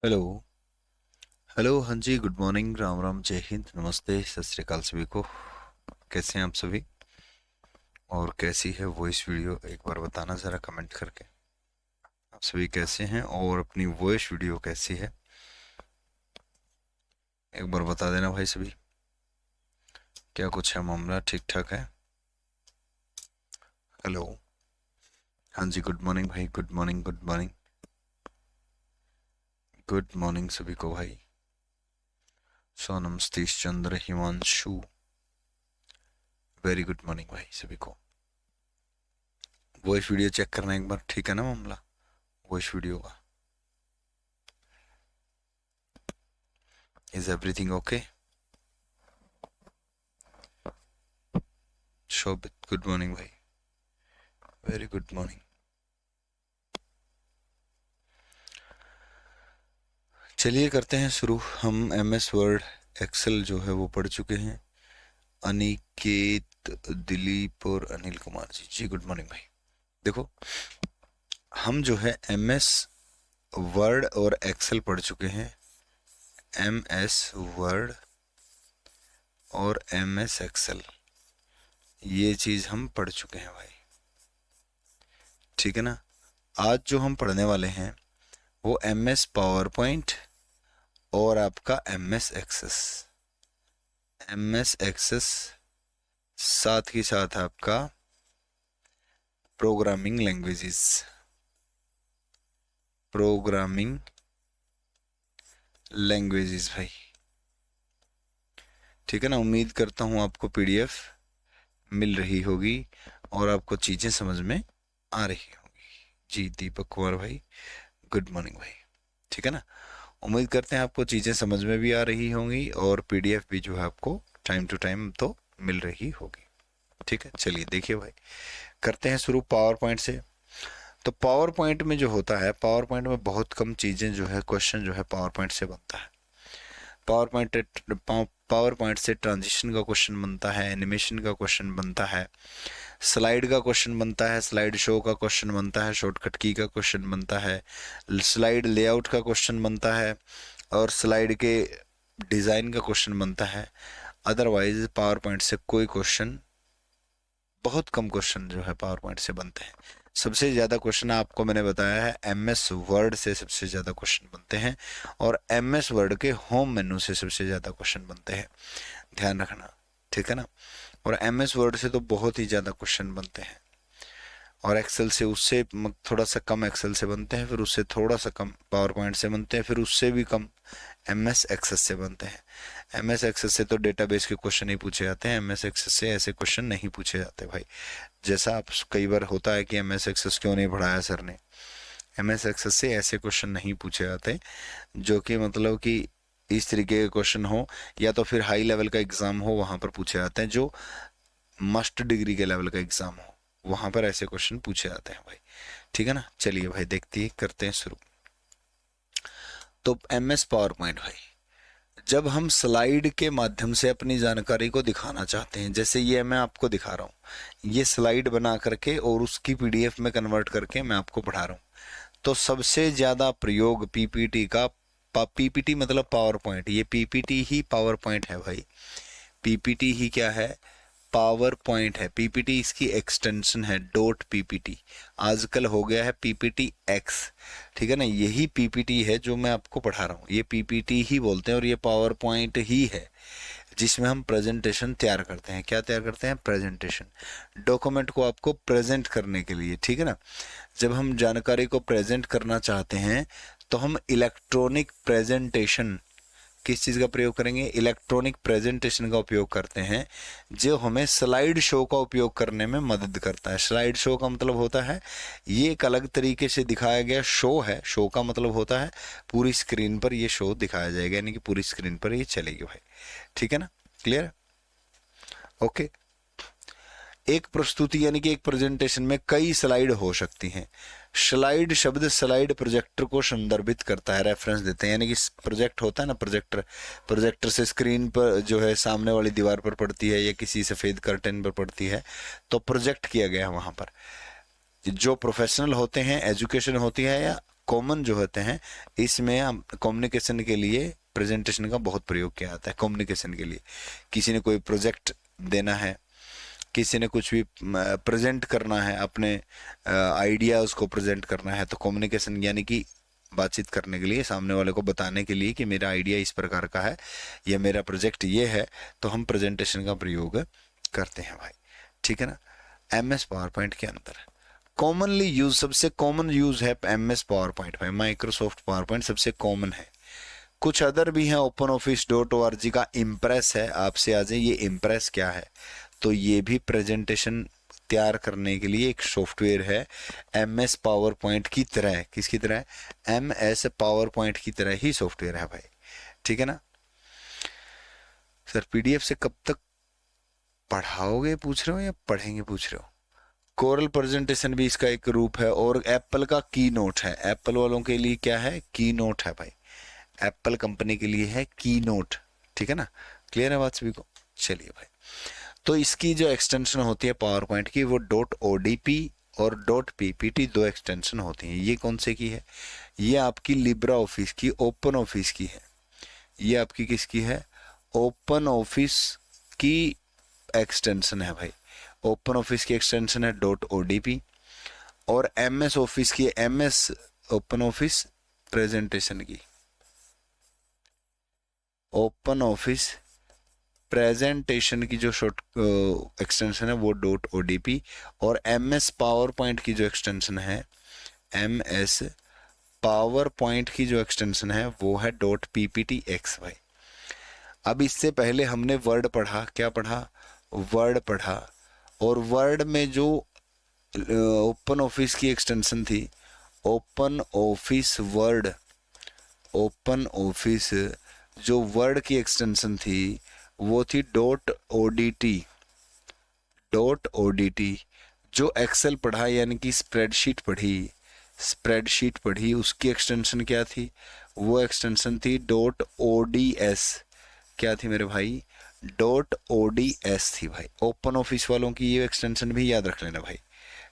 Hello. Hello, हाँ जी, good morning, Ram Ram, जय हिंद, नमस्ते, सत श्री अकाल सभी को। कैसे हैं आप सभी? और कैसी है वॉइस वीडियो, एक बार बताना ज़रा कमेंट करके। आप सभी कैसे हैं और अपनी वॉइस वीडियो कैसी है, एक बार बता देना भाई सभी। क्या कुछ है मामला, ठीक ठाक है? हेलो। हाँ जी, गुड मॉर्निंग भाई, good morning, good morning, good morning सभी को भाई। Sonam, Satish Chandra, Himanshu, very good morning भाई सभी को। वॉइस वीडियो चेक करना एक बार, ठीक है ना मामला वॉइस वीडियो का? Is everything okay? Shobhit, good morning भाई, वेरी गुड मॉर्निंग। चलिए करते हैं शुरू। हम एम एस वर्ड एक्सेल जो है वो पढ़ चुके हैं। अनिकेत, दिलीप और अनिल कुमार जी, जी गुड मॉर्निंग भाई। देखो, हम जो है एम एस वर्ड और एक्सेल पढ़ चुके हैं। एम एस वर्ड और एम एस एक्सेल, ये चीज़ हम पढ़ चुके हैं भाई, ठीक है ना। आज जो हम पढ़ने वाले हैं वो एम एस पावर पॉइंट और आपका M S Access. M S Access साथ ही साथ आपका प्रोग्रामिंग लैंग्वेजेस, प्रोग्रामिंग लैंग्वेजेस भाई, ठीक है ना। उम्मीद करता हूँ आपको पीडीएफ मिल रही होगी और आपको चीज़ें समझ में आ रही होंगी। जी दीपक कुमार भाई, गुड मॉर्निंग भाई, ठीक है ना। उम्मीद करते हैं आपको चीज़ें समझ में भी आ रही होंगी और पीडीएफ भी जो है आपको टाइम टू टाइम तो मिल रही होगी, ठीक है। चलिए देखिए भाई, करते हैं शुरू पावर पॉइंट से। तो पावर पॉइंट में जो होता है, पावर पॉइंट में बहुत कम चीज़ें जो है, क्वेश्चन जो है पावर पॉइंट से बनता है। पावर पॉइंट पावर पॉइंट से ट्रांजिशन का क्वेश्चन बनता है, एनिमेशन का क्वेश्चन बनता है, स्लाइड का क्वेश्चन बनता है, स्लाइड शो का क्वेश्चन बनता है, शॉर्टकट की का क्वेश्चन बनता है, स्लाइड लेआउट का क्वेश्चन बनता है और स्लाइड के डिज़ाइन का क्वेश्चन बनता है। अदरवाइज पावर पॉइंट से कोई क्वेश्चन, बहुत कम क्वेश्चन जो है पावर पॉइंट से बनते हैं। सबसे ज़्यादा क्वेश्चन आपको मैंने बताया है एम एस वर्ड से सबसे ज़्यादा क्वेश्चन बनते हैं और एम एस वर्ड के होम मेनू से सबसे ज़्यादा क्वेश्चन बनते हैं, ध्यान रखना, ठीक है ना। और एम एस वर्ड से तो बहुत ही ज़्यादा क्वेश्चन बनते हैं और एक्सेल से उससे थोड़ा सा कम एक्सेल से बनते हैं, फिर उससे थोड़ा सा कम पावर पॉइंट से बनते हैं, फिर उससे भी कम एम एस एक्सेस से बनते हैं। एम एस एक्सेस से तो डेटाबेस के क्वेश्चन ही पूछे जाते हैं, एम एस एक्सेस से ऐसे क्वेश्चन नहीं पूछे जाते भाई। जैसा आप कई बार होता है कि एम एस एक्सेस क्यों नहीं पढ़ाया सर ने, एम एस एक्सेस से ऐसे क्वेश्चन नहीं पूछे जाते जो कि मतलब कि इस तरीके के क्वेश्चन हो, या तो फिर हाई लेवल का एग्जाम हो वहां पर पूछे जाते हैं, जो मास्टर डिग्री के लेवल का एग्जाम हो वहां पर ऐसे क्वेश्चन पूछे जाते हैं भाई, ठीक है ना। चलिए भाई देखते ही करते हैं शुरू। तो एम एस पावर पॉइंट भाई, जब हम स्लाइड के माध्यम से अपनी जानकारी को दिखाना चाहते हैं, जैसे ये मैं आपको दिखा रहा हूँ, ये स्लाइड बना करके और उसकी पीडीएफ में कन्वर्ट करके मैं आपको पढ़ा रहा हूँ, तो सबसे ज़्यादा प्रयोग पीपीटी का, पीपीटी मतलब पावर पॉइंट, ये पीपीटी ही पावर पॉइंट है भाई। पीपीटी ही क्या है, पावर पॉइंट है। पीपीटी इसकी एक्सटेंशन है, डॉट पीपीटी, आजकल हो गया है पीपीटी एक्स, ठीक है ना। यही पीपीटी है जो मैं आपको पढ़ा रहा हूँ, ये पीपीटी ही बोलते हैं और ये पावर पॉइंट ही है जिसमें हम प्रेजेंटेशन तैयार करते हैं। क्या तैयार करते हैं? प्रेजेंटेशन, डॉक्यूमेंट को आपको प्रेजेंट करने के लिए, ठीक है ना। जब हम जानकारी को प्रेजेंट करना चाहते हैं तो हम इलेक्ट्रॉनिक प्रेजेंटेशन, किस चीज़ का प्रयोग करेंगे? इलेक्ट्रॉनिक प्रेजेंटेशन का उपयोग करते हैं, जो हमें स्लाइड शो का उपयोग करने में मदद करता है। स्लाइड शो का मतलब होता है ये एक अलग तरीके से दिखाया गया शो है, शो का मतलब होता है पूरी स्क्रीन पर ये शो दिखाया जाएगा, यानी कि पूरी स्क्रीन पर ये चलेगी भाई, ठीक है ना, क्लियर, ओके। एक प्रस्तुति यानी कि एक प्रेजेंटेशन में कई स्लाइड हो सकती हैं। स्लाइड शब्द स्लाइड प्रोजेक्टर को संदर्भित करता है, रेफरेंस देते हैं, यानी कि प्रोजेक्ट होता है ना, प्रोजेक्टर, प्रोजेक्टर से स्क्रीन पर जो है सामने वाली दीवार पर पड़ती है या किसी सफ़ेद कर्टन पर पड़ती है, तो प्रोजेक्ट किया गया है वहाँ पर। जो प्रोफेशनल होते हैं, एजुकेशन होती है या कॉमन जो होते हैं, इसमें हम कम्युनिकेशन के लिए प्रेजेंटेशन का बहुत प्रयोग किया जाता है। कम्युनिकेशन के लिए किसी ने कोई प्रोजेक्ट देना है, किसी ने कुछ भी प्रेजेंट करना है, अपने आइडिया उसको प्रेजेंट करना है, तो कम्युनिकेशन यानी कि बातचीत करने के लिए, सामने वाले को बताने के लिए कि मेरा आइडिया इस प्रकार का है या मेरा प्रोजेक्ट ये है, तो हम प्रेजेंटेशन का प्रयोग करते हैं भाई, ठीक है ना। MS पावर पॉइंट के अंदर कॉमनली यूज, सबसे कॉमन यूज है MS पावर पॉइंट भाई, माइक्रोसॉफ्ट पावर पॉइंट सबसे कॉमन है। कुछ अदर भी हैं, OpenOffice.org का इम्प्रेस है, आपसे आ जाए ये इम्प्रेस क्या है, तो ये भी प्रेजेंटेशन तैयार करने के लिए एक सॉफ्टवेयर है, MS पावर पॉइंट की तरह, किसकी तरह, MS पावर पॉइंट की तरह ही सॉफ्टवेयर है भाई, ठीक है ना। सर PDF से कब तक पढ़ाओगे पूछ रहे हो या पढ़ेंगे पूछ रहे हो। कोरल प्रेजेंटेशन भी इसका एक रूप है, और एप्पल का की नोट है, एप्पल वालों के लिए क्या है, की नोट है भाई, एप्पल कंपनी के लिए है की नोट, ठीक है ना। क्लियर है बात सभी को। चलिए भाई, तो इसकी जो एक्सटेंशन होती है पावर पॉइंट की, वो .odp और .ppt दो एक्सटेंशन होती हैं। ये कौन से की है, ये आपकी लिब्रा ऑफिस की, ओपन ऑफिस की है, ये आपकी किसकी है, ओपन ऑफिस की एक्सटेंशन है भाई। ओपन ऑफिस की एक्सटेंशन है .odp, और MS ऑफिस की, MS ओपन ऑफिस प्रेजेंटेशन की, ओपन ऑफिस प्रेजेंटेशन की जो शॉर्ट एक्सटेंशन है वो .odp, और MS पावर पॉइंट की जो एक्सटेंशन है, MS पावर पॉइंट की जो एक्सटेंशन है वो है .pptx भाई। अब इससे पहले हमने वर्ड पढ़ा, क्या पढ़ा, वर्ड पढ़ा, और वर्ड में जो ओपन ऑफिस की एक्सटेंशन थी, open office word, open office जो वर्ड की एक्सटेंशन थी वो थी .odt, .odt। जो एक्सेल पढ़ा यानी कि स्प्रेडशीट पढ़ी, स्प्रेडशीट पढ़ी, उसकी एक्सटेंशन क्या थी, वो एक्सटेंशन थी .ods, क्या थी मेरे भाई, .ods थी भाई। ओपन ऑफिस वालों की ये एक्सटेंशन भी याद रख लेना भाई,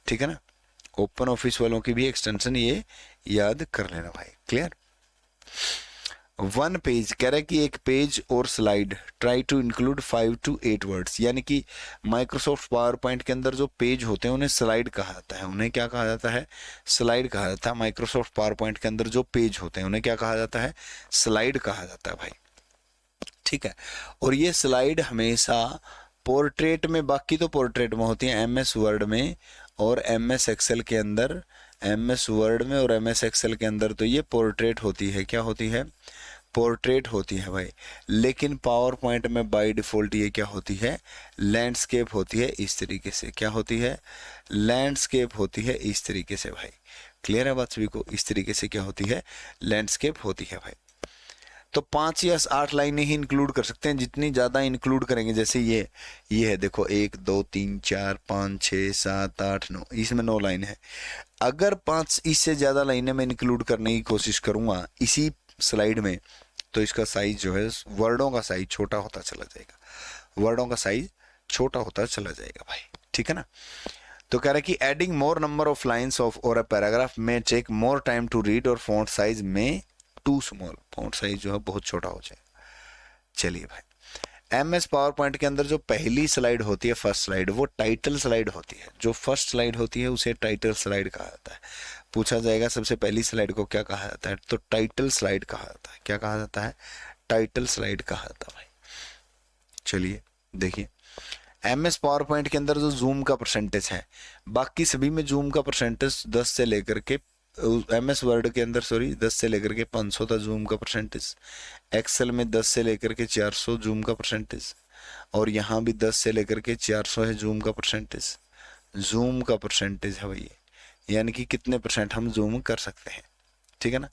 ठीक है ना, ओपन ऑफिस वालों की भी एक्सटेंशन ये याद कर लेना भाई। क्लियर। वन पेज कह रहा है कि एक पेज और slide, try to include 5 to 8 words, यानी कि माइक्रोसॉफ्ट पावर पॉइंट के अंदर जो पेज होते हैं उन्हें स्लाइड कहा जाता है, उन्हें क्या कहा जाता है, स्लाइड कहा जाता है। माइक्रोसॉफ्ट पावर पॉइंट के अंदर जो पेज होते हैं उन्हें क्या कहा जाता है, स्लाइड कहा जाता है भाई, ठीक है। और ये स्लाइड हमेशा पोर्ट्रेट में, बाकी तो पोर्ट्रेट में होती है, MS वर्ड में और MS एक्सेल के अंदर, MS वर्ड में और MS एक्सेल के अंदर तो ये पोर्ट्रेट होती है, क्या होती है, पोर्ट्रेट होती है भाई। लेकिन पावर पॉइंट में बाय डिफॉल्ट ये क्या होती है, लैंडस्केप होती है, इस तरीके से, क्या होती है, लैंडस्केप होती है इस तरीके से भाई। क्लियर है बात सभी को, इस तरीके से क्या होती है, लैंडस्केप होती है भाई। तो 5 या 8 लाइनें ही इंक्लूड कर सकते हैं, जितनी ज़्यादा इंक्लूड करेंगे, जैसे ये है देखो, 1 2 3 4 5 6 7 8 9, इसमें 9 लाइन है। अगर 5 इससे ज़्यादा लाइनें मैं इंक्लूड करने की कोशिश करूँगा इसी स्लाइड में, तो इसका साइज जो है, वर्डों का साइज छोटा होता चला जाएगा, वर्डों का साइज छोटा होता चला जाएगा भाई, ठीक है ना। तो कह रहा है कि adding more number of lines of और अ पैराग्राफ में take more time to read, और फॉन्ट साइज में टू स्मॉल, फॉन्ट साइज जो है बहुत छोटा हो जाएगा। चलिए भाई, MS पावर पॉइंट के अंदर जो पहली स्लाइड होती है, फर्स्ट स्लाइड, वो टाइटल स्लाइड होती है। जो फर्स्ट स्लाइड होती है उसे टाइटल स्लाइड कहा जाता है। पूछा जाएगा सबसे पहली स्लाइड को क्या कहा जाता है, तो टाइटल स्लाइड कहा जाता है। क्या कहा जाता है, टाइटल स्लाइड कहा जाता है भाई। चलिए देखिए, MS पावर पॉइंट के अंदर जो जूम का परसेंटेज है, बाकी सभी में जूम का परसेंटेज 10 से लेकर के, MS वर्ड के अंदर 10 से लेकर के 500 था जूम का परसेंटेज, एक्सेल में 10 से लेकर के 400 जूम का परसेंटेज, और यहाँ भी 10 से लेकर के 400 है जूम का परसेंटेज। जूम का परसेंटेज है भाई, यानी कि कितने परसेंट हम जूम कर सकते हैं, ठीक है ना।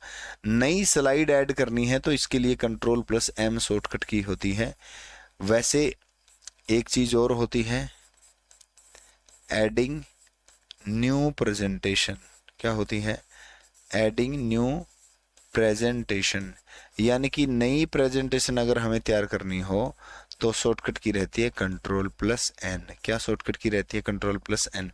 नई स्लाइड ऐड करनी है तो इसके लिए Ctrl+M शॉर्टकट की होती है। वैसे एक चीज और होती है, एडिंग न्यू प्रेजेंटेशन। क्या होती है, एडिंग न्यू प्रेजेंटेशन, यानी कि नई प्रेजेंटेशन अगर हमें तैयार करनी हो तो शॉर्टकट की रहती है Ctrl+N। क्या शॉर्टकट की रहती है, Ctrl+N।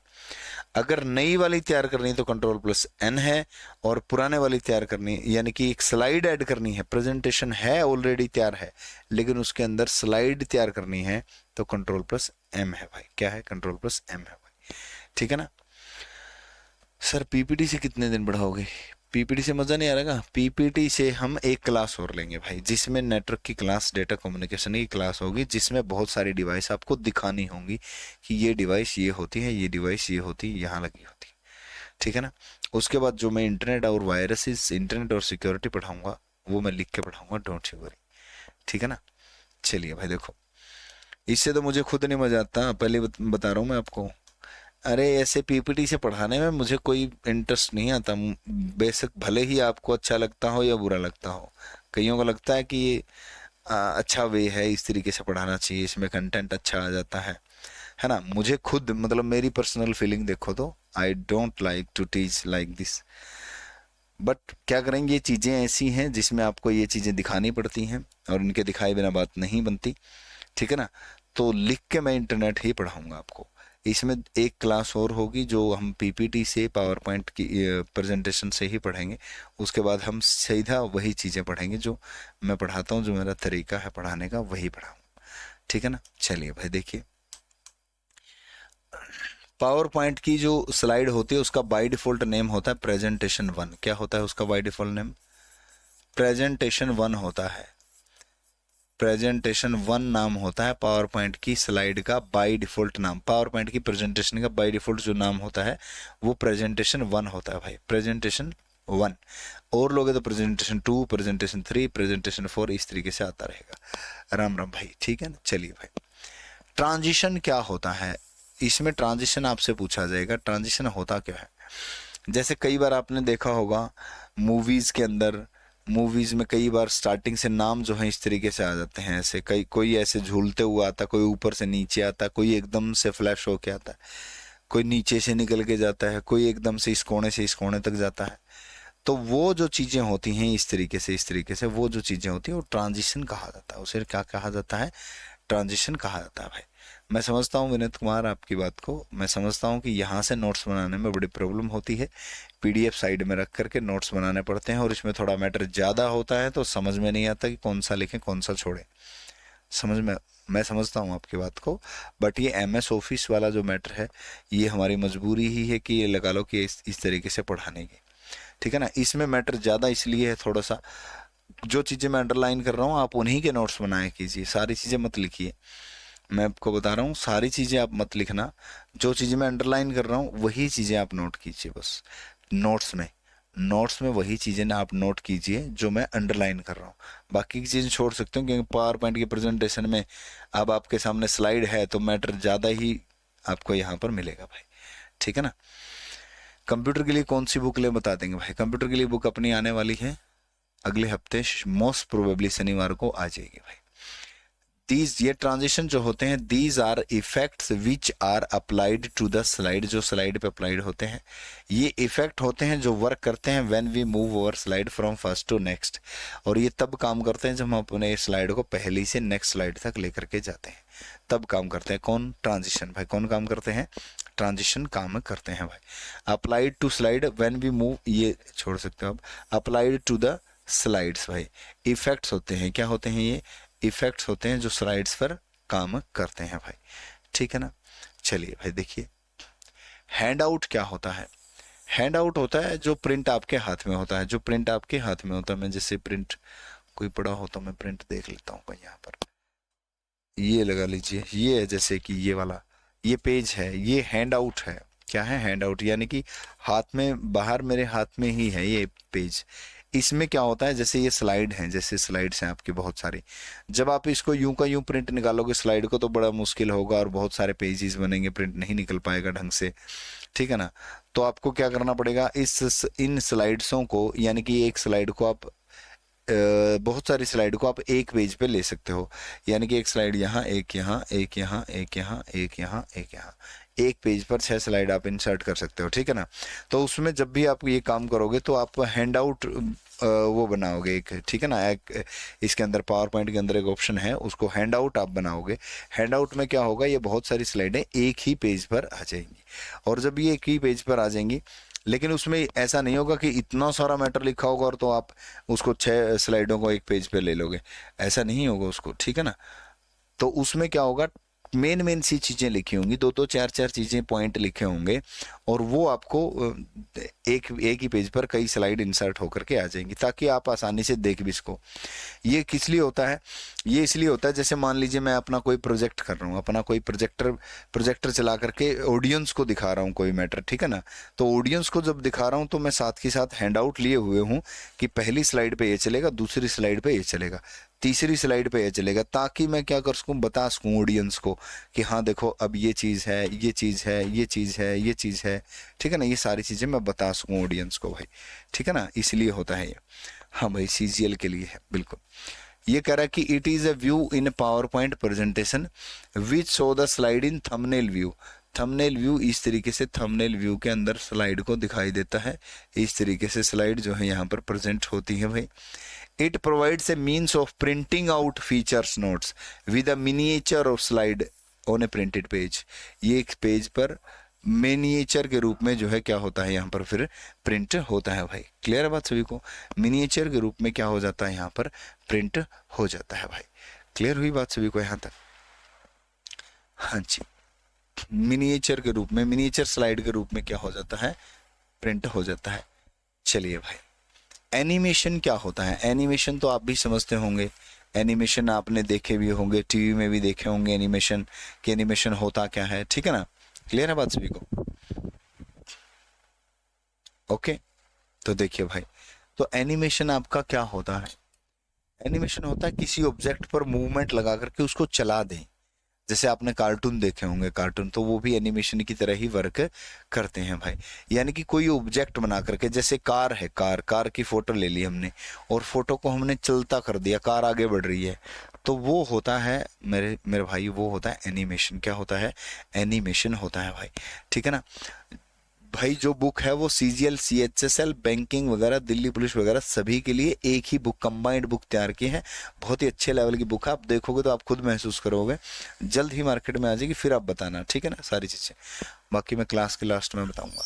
अगर नई वाली तैयार करनी है तो कंट्रोल प्लस एन है, और पुराने वाली तैयार करनी है यानी कि एक स्लाइड ऐड करनी है, प्रेजेंटेशन है ऑलरेडी तैयार है लेकिन उसके अंदर स्लाइड तैयार करनी है तो कंट्रोल प्लस एम है भाई। क्या है? कंट्रोल प्लस एम है भाई। ठीक है ना सर? पीपीटी से कितने दिन बढ़ाओगे? पीपीटी से मजा नहीं आ रहा? पीपीटी से हम एक क्लास और लेंगे भाई, जिसमें नेटवर्क की क्लास, डेटा कम्युनिकेशन की क्लास होगी, जिसमें बहुत सारी डिवाइस आपको दिखानी होंगी कि ये डिवाइस ये होती है, ये डिवाइस ये होती है, यहाँ लगी होती है। ठीक है ना? उसके बाद जो मैं इंटरनेट और वायरसेस, इंटरनेट और सिक्योरिटी पढ़ाऊंगा वो मैं लिख के पढ़ाऊंगा, डोंट यू वरी। ठीक है ना? चलिए भाई देखो, इससे तो मुझे खुद नहीं मजा आता, पहले बता रहा हूँ मैं आपको। अरे ऐसे पीपीटी से पढ़ाने में मुझे कोई इंटरेस्ट नहीं आता। बेशक भले ही आपको अच्छा लगता हो या बुरा लगता हो, कईयों को लगता है कि ये अच्छा वे है, इस तरीके से पढ़ाना चाहिए, इसमें कंटेंट अच्छा आ जाता है ना? मुझे खुद मतलब मेरी पर्सनल फीलिंग देखो तो I don't like to teach like this, but क्या करेंगे, ये चीज़ें ऐसी हैं जिसमें आपको ये चीज़ें दिखानी पड़ती हैं और इनके दिखाए बिना बात नहीं बनती। ठीक है ना? तो लिख के मैं इंटरनेट ही पढ़ाऊंगा आपको। इसमें एक क्लास और होगी जो हम पीपीटी से, पावर पॉइंट की प्रेजेंटेशन से ही पढ़ेंगे। उसके बाद हम सीधा वही चीज़ें पढ़ेंगे जो मैं पढ़ाता हूँ, जो मेरा तरीका है पढ़ाने का वही पढ़ाऊंगा। ठीक है ना? चलिए भाई देखिए, पावर पॉइंट की जो स्लाइड होती है उसका बाय डिफॉल्ट नेम होता है प्रेजेंटेशन 1। क्या होता है उसका बाय डिफॉल्ट नेम? प्रेजेंटेशन 1 होता है। प्रेजेंटेशन 1 नाम होता है पावर पॉइंट की स्लाइड का बाय डिफॉल्ट नाम। पावर पॉइंट की प्रेजेंटेशन का बाय डिफॉल्ट जो नाम होता है वो प्रेजेंटेशन 1 होता है भाई, प्रेजेंटेशन 1। और लोगे तो प्रेजेंटेशन 2, प्रेजेंटेशन 3, प्रेजेंटेशन 4, इस तरीके से आता रहेगा। राम राम भाई। ठीक है ना? चलिए भाई, ट्रांजिशन क्या होता है? इसमें ट्रांजिशन आपसे पूछा जाएगा, ट्रांजिशन होता क्या है? जैसे कई बार आपने देखा होगा मूवीज के अंदर, मूवीज में कई बार स्टार्टिंग से नाम जो है इस तरीके से आ जाते हैं, ऐसे कई, कोई ऐसे झूलते हुए आता, कोई ऊपर से नीचे आता, कोई एकदम से फ्लैश होके आता है, कोई नीचे से निकल के जाता है, कोई एकदम से इस कोने से इस कोने तक जाता है। तो वो जो चीजें होती हैं इस तरीके से, इस तरीके से वो जो चीजें होती हैं वो ट्रांजिशन कहा जाता है। उसे क्या कहा जाता है? ट्रांजिशन कहा जाता है भाई। मैं समझता हूँ विनीत कुमार आपकी बात को, मैं समझता हूँ कि यहाँ से नोट्स बनाने में बड़ी प्रॉब्लम होती है। पीडीएफ साइड में रख करके नोट्स बनाने पड़ते हैं और इसमें थोड़ा मैटर ज़्यादा होता है तो समझ में नहीं आता कि कौन सा लिखें कौन सा छोड़ें। समझ में, मैं समझता हूँ आपकी बात को, बट ये एमएस ऑफिस वाला जो मैटर है ये हमारी मजबूरी ही है कि ये लगा लो कि इस तरीके से पढ़ाने की। ठीक है ना? इसमें मैटर ज़्यादा इसलिए है थोड़ा सा, जो चीज़ें मैं अंडरलाइन कर रहा हूँ आप उन्हीं के नोट्स बनाए कीजिए, सारी चीज़ें मत लिखिए। मैं आपको बता रहा हूँ सारी चीज़ें आप मत लिखना, जो चीज़ें मैं अंडरलाइन कर रहा हूँ वही चीज़ें आप नोट कीजिए बस। नोट्स में वही चीज़ें ना आप नोट कीजिए जो मैं अंडरलाइन कर रहा हूँ, बाकी की चीज़ें छोड़ सकते हो क्योंकि पावर पॉइंट की प्रेजेंटेशन में अब आपके सामने स्लाइड है तो मैटर ज़्यादा ही आपको यहाँ पर मिलेगा भाई। ठीक है ना? कंप्यूटर के लिए कौन सी बुक ले बता देंगे भाई? कंप्यूटर के लिए बुक अपनी आने वाली है अगले हफ्ते, मोस्ट प्रोबेबली शनिवार को आ जाएगी भाई। ये ट्रांजिशन जो होते हैं, these are effects which are applied to the slide, जो स्लाइड पे अप्लाइड होते हैं ये इफेक्ट होते हैं जो वर्क करते हैं when we move over slide from first to next. और ये तब काम करते हैं जब हम अपने स्लाइड को पहली से नेक्स्ट स्लाइड तक लेकर के जाते हैं, तब काम करते हैं। कौन? ट्रांजिशन भाई। कौन काम करते हैं? ट्रांजिशन काम करते हैं भाई। Applied to slide when we move, ये छोड़ सकते हो आप। अप्लाइड टू द स्लाइड्स भाई इफेक्ट्स होते हैं। क्या होते हैं? ये इफेक्ट्स होते हैं जो स्लाइड्स पर काम करते हैं भाई। ठीक है ना? चलिए भाई देखिए, हैंड आउट क्या होता है? हैंड आउट होता है जो प्रिंट आपके हाथ में होता है, जो प्रिंट आपके हाथ में होता है। मैं जैसे प्रिंट कोई पड़ा हो तो मैं प्रिंट देख लेता हूँ कहीं यहाँ पर, ये लगा लीजिए, ये है जैसे कि ये वाला, ये पेज है, ये हैंड आउट है। क्या है? हैंड आउट, यानी कि हाथ में, बाहर मेरे हाथ में ही है ये पेज। इसमें क्या होता है, जैसे ये स्लाइड हैं, जैसे स्लाइड्स हैं आपकी बहुत सारी, जब आप इसको यूं का यूं प्रिंट निकालोगे स्लाइड को तो बड़ा मुश्किल होगा और बहुत सारे पेजेस बनेंगे, प्रिंट नहीं निकल पाएगा ढंग से। ठीक है ना? तो आपको क्या करना पड़ेगा, इन स्लाइड्सों को, यानी कि एक स्लाइड को आप बहुत सारी स्लाइड को आप एक पेज पे ले सकते हो, यानी कि एक स्लाइड यहाँ, एक यहाँ, एक यहाँ, एक यहाँ, एक यहाँ, एक यहाँ, एक पेज पर 6 स्लाइड आप इंसर्ट कर सकते हो। ठीक है ना? तो उसमें जब भी आप ये काम करोगे तो आप हैंड आउट वो बनाओगे एक, ठीक है ना, एक इसके अंदर पावर पॉइंट के अंदर एक ऑप्शन है, उसको हैंड आउट आप बनाओगे। हैंड आउट में क्या होगा, ये बहुत सारी स्लाइडें एक ही पेज पर आ जाएंगी, और जब ये एक ही पेज पर आ जाएंगी, लेकिन उसमें ऐसा नहीं होगा कि इतना सारा मैटर लिखा होगा और तो आप उसको 6 स्लाइडों को एक पेज पे ले लोगे, ऐसा नहीं होगा उसको, ठीक है ना। तो उसमें क्या होगा, मेन मेन सी चीजें लिखी होंगी, दो दो चार चार चीजें पॉइंट लिखे होंगे, और वो आपको एक एक ही पेज पर कई स्लाइड इंसर्ट होकर के आ जाएंगी, ताकि आप आसानी से देख भी इसको। ये किस लिए होता है, ये इसलिए होता है, जैसे मान लीजिए मैं अपना कोई प्रोजेक्ट कर रहा हूँ, अपना कोई प्रोजेक्टर चला करके ऑडियंस को दिखा रहा हूँ कोई मैटर, ठीक है ना। तो ऑडियंस को जब दिखा रहा हूँ तो मैं साथ के साथ हैंड आउट लिए हुए हूँ कि पहली स्लाइड पे ये चलेगा, दूसरी स्लाइड पे ये चलेगा, तीसरी स्लाइड पे ये चलेगा, ताकि मैं क्या कर सकूं, बता सकूं ऑडियंस को कि हाँ देखो अब ये चीज़ है, ये चीज़ है, ये चीज़ है, ये चीज़ है, ठीक है ना। ये सारी चीज़ें मैं बता सकूं ऑडियंस को भाई, ठीक है ना, इसलिए होता है ये। हाँ भाई, सीजीएल के लिए है बिल्कुल। ये कह रहा है कि it is a view in power point presentation which show the slide in thumbnail view. Thumbnail view इस तरीके से थंबनेल व्यू के अंदर स्लाइड को दिखाई देता है, इस तरीके से स्लाइड जो है यहाँ पर प्रेजेंट होती है भाई। It provides a means of printing out features notes with a miniature of slide on a printed page। ये एक पेज पर मिनिएचर के रूप में जो है क्या होता है यहाँ पर फिर प्रिंट होता है भाई। क्लियर है बात सभी को, मिनिएचर के रूप में क्या हो जाता है यहाँ पर प्रिंट हो जाता है भाई। क्लियर हुई बात सभी को यहाँ तक? हाँ जी, मिनिएचर के रूप में, मिनिएचर स्लाइड के रूप में क्या हो जाता है, प्रिंट हो जाता है। चलिए भाई, एनिमेशन क्या होता है? एनिमेशन तो आप भी समझते होंगे, एनिमेशन आपने देखे भी होंगे, टीवी में भी देखे होंगे एनिमेशन, कि एनिमेशन होता क्या है, ठीक है ना। क्लियर है बात सभी को? ओके, तो देखिए भाई, तो एनिमेशन आपका क्या होता है, एनिमेशन होता है किसी ऑब्जेक्ट पर मूवमेंट लगा करके उसको चला दें। जैसे आपने कार्टून देखे होंगे, कार्टून तो वो भी एनिमेशन की तरह ही वर्क करते हैं भाई। यानी कि कोई ऑब्जेक्ट बना करके, जैसे कार है, कार की फोटो ले ली हमने और फोटो को हमने चलता कर दिया, कार आगे बढ़ रही है, तो वो होता है मेरे भाई, वो होता है एनिमेशन। क्या होता है? एनिमेशन होता है भाई, ठीक है ना भाई। जो बुक है वो सीजीएल, सीएचएसएल, बैंकिंग वगैरह, दिल्ली पुलिस वगैरह सभी के लिए एक ही बुक, कंबाइंड बुक तैयार की है। बहुत ही अच्छे लेवल की बुक है, आप देखोगे तो आप खुद महसूस करोगे, जल्द ही मार्केट में आ जाएगी, फिर आप बताना, ठीक है ना, सारी चीज़ें बाकी मैं क्लास के लास्ट में बताऊंगा।